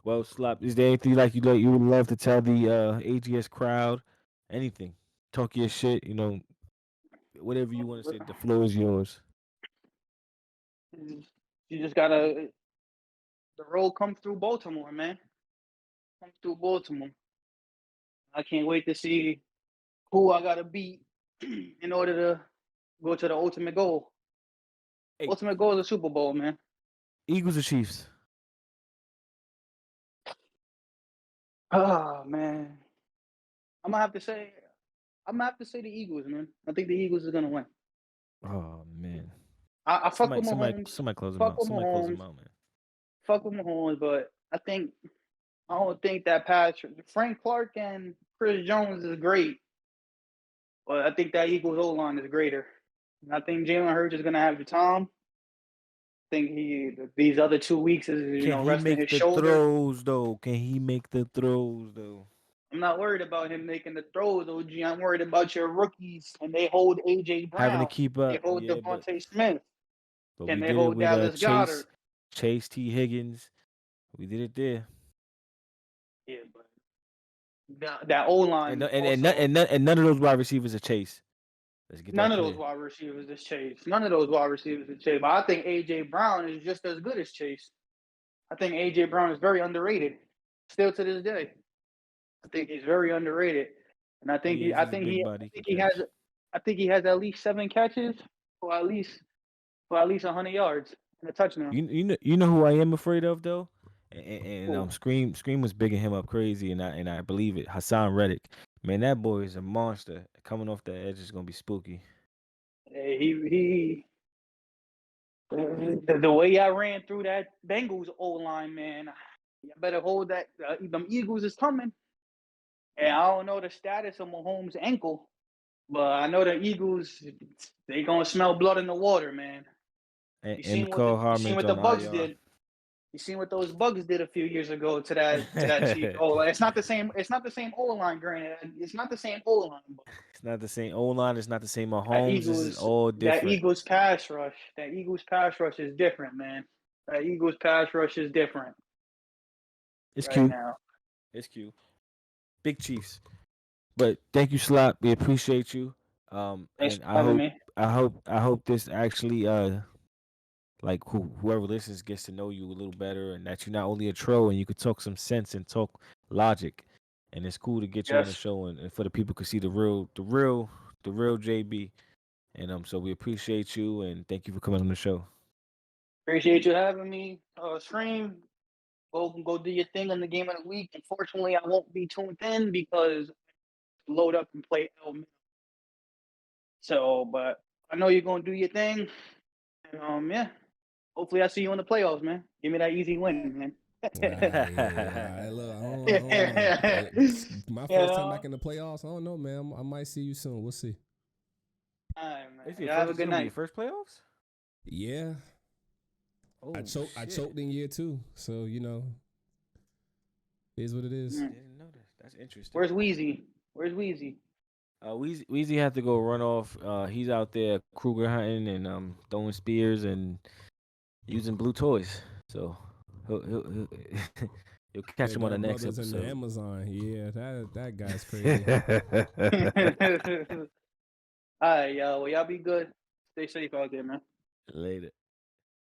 Well, Slop, is there anything you would love to tell the AGS crowd? Anything? Talk your shit. Whatever you want to say. The floor is yours. You just gotta the road comes through Baltimore, man. Comes through Baltimore. I can't wait to see who I gotta beat in order to go to the ultimate goal. Hey, Ultimate goal is the Super Bowl, man. Eagles or Chiefs? Oh man. I'm gonna have to say the Eagles, man. I think the Eagles is gonna win. Oh man. I fuck Somebody, with somebody, Mahomes. somebody close them Fuck out. with Somebody close them Mahomes. out, man. Fuck with Mahomes, but I don't think that Frank Clark and Chris Jones is great. But I think that Eagles O line is greater. And I think Jalen Hurts is gonna have the time. I think these other 2 weeks is Can he resting make his the shoulder. throws though? Can he make the throws though? I'm not worried about him making the throws, OG. I'm worried about your rookies and they hold AJ Having to Brown. keep They up, hold yeah, but Devontae Smith. Can we they did it hold with Dallas Chase, Goddard? T Higgins. We did it there, Yeah, but that O and line also. and none of those wide receivers are Chase. Let's get None that of those clear. wide receivers is Chase. None of those wide receivers is Chase. But I think AJ Brown is just as good as Chase. I think AJ Brown is very underrated, still to this day. I think he's very underrated, and Yeah, he's just a big body. He can catch. I think he has at least 7 catches for at least 100 yards and a touchdown. You know who I am afraid of though, and Cool. Scream was bigging him up crazy, and I believe it. Hassan Reddick, man, that boy is a monster. Coming off the edge is gonna be spooky. He The way I ran through that Bengals O line, man, you better hold that. Them Eagles is coming, and I don't know the status of Mahomes' ankle, but I know the Eagles they gonna smell blood in the water, man. And McCall You seen Harmon's what the on Bucks IR. did. You seen what those Bucks did a few years ago to that Chiefs O line. It's not the same. It's not the same O line, granted. It's not the same O line, but It's not the same O line. It's not the same that Mahomes. This is Eagles all that different. Eagles pass rush. That Eagles pass rush is different, man. That Eagles pass rush is different It's right cute. now. It's cute. Big Chiefs. But thank you, Slot. We appreciate you. Thanks And for having me. I hope this actually like whoever listens gets to know you a little better, and that you're not only a troll and you could talk some sense and talk logic. And it's cool to get you on the Yes. show, and for the people to see the real JB. And so we appreciate you and thank you for coming on the show. Appreciate you having me. Stream. Go do your thing in the game of the week. Unfortunately, I won't be tuned in because load up and play L. So, but I know you're gonna do your thing. And yeah. Hopefully I see you in the playoffs, man. Give me that easy win, man. Yeah, look, I don't know. My You first time know? back in the playoffs. I don't know, man. I might see you soon. We'll see. All right, man. It's Y'all have a it's good gonna be your night. first playoffs? Yeah, Oh, I shit. choked in year 2, so it is what it is. Mm. Didn't know that. That's interesting. Where's Weezy? Where's Weezy? Weezy had to go run off. He's out there Kruger hunting and throwing spears and using blue toys. So he'll you'll catch Yeah, him on the them next brothers in the episode. Amazon. Yeah, that guy's crazy. All right, y'all. Well, y'all be good. Stay safe out there, man. Later.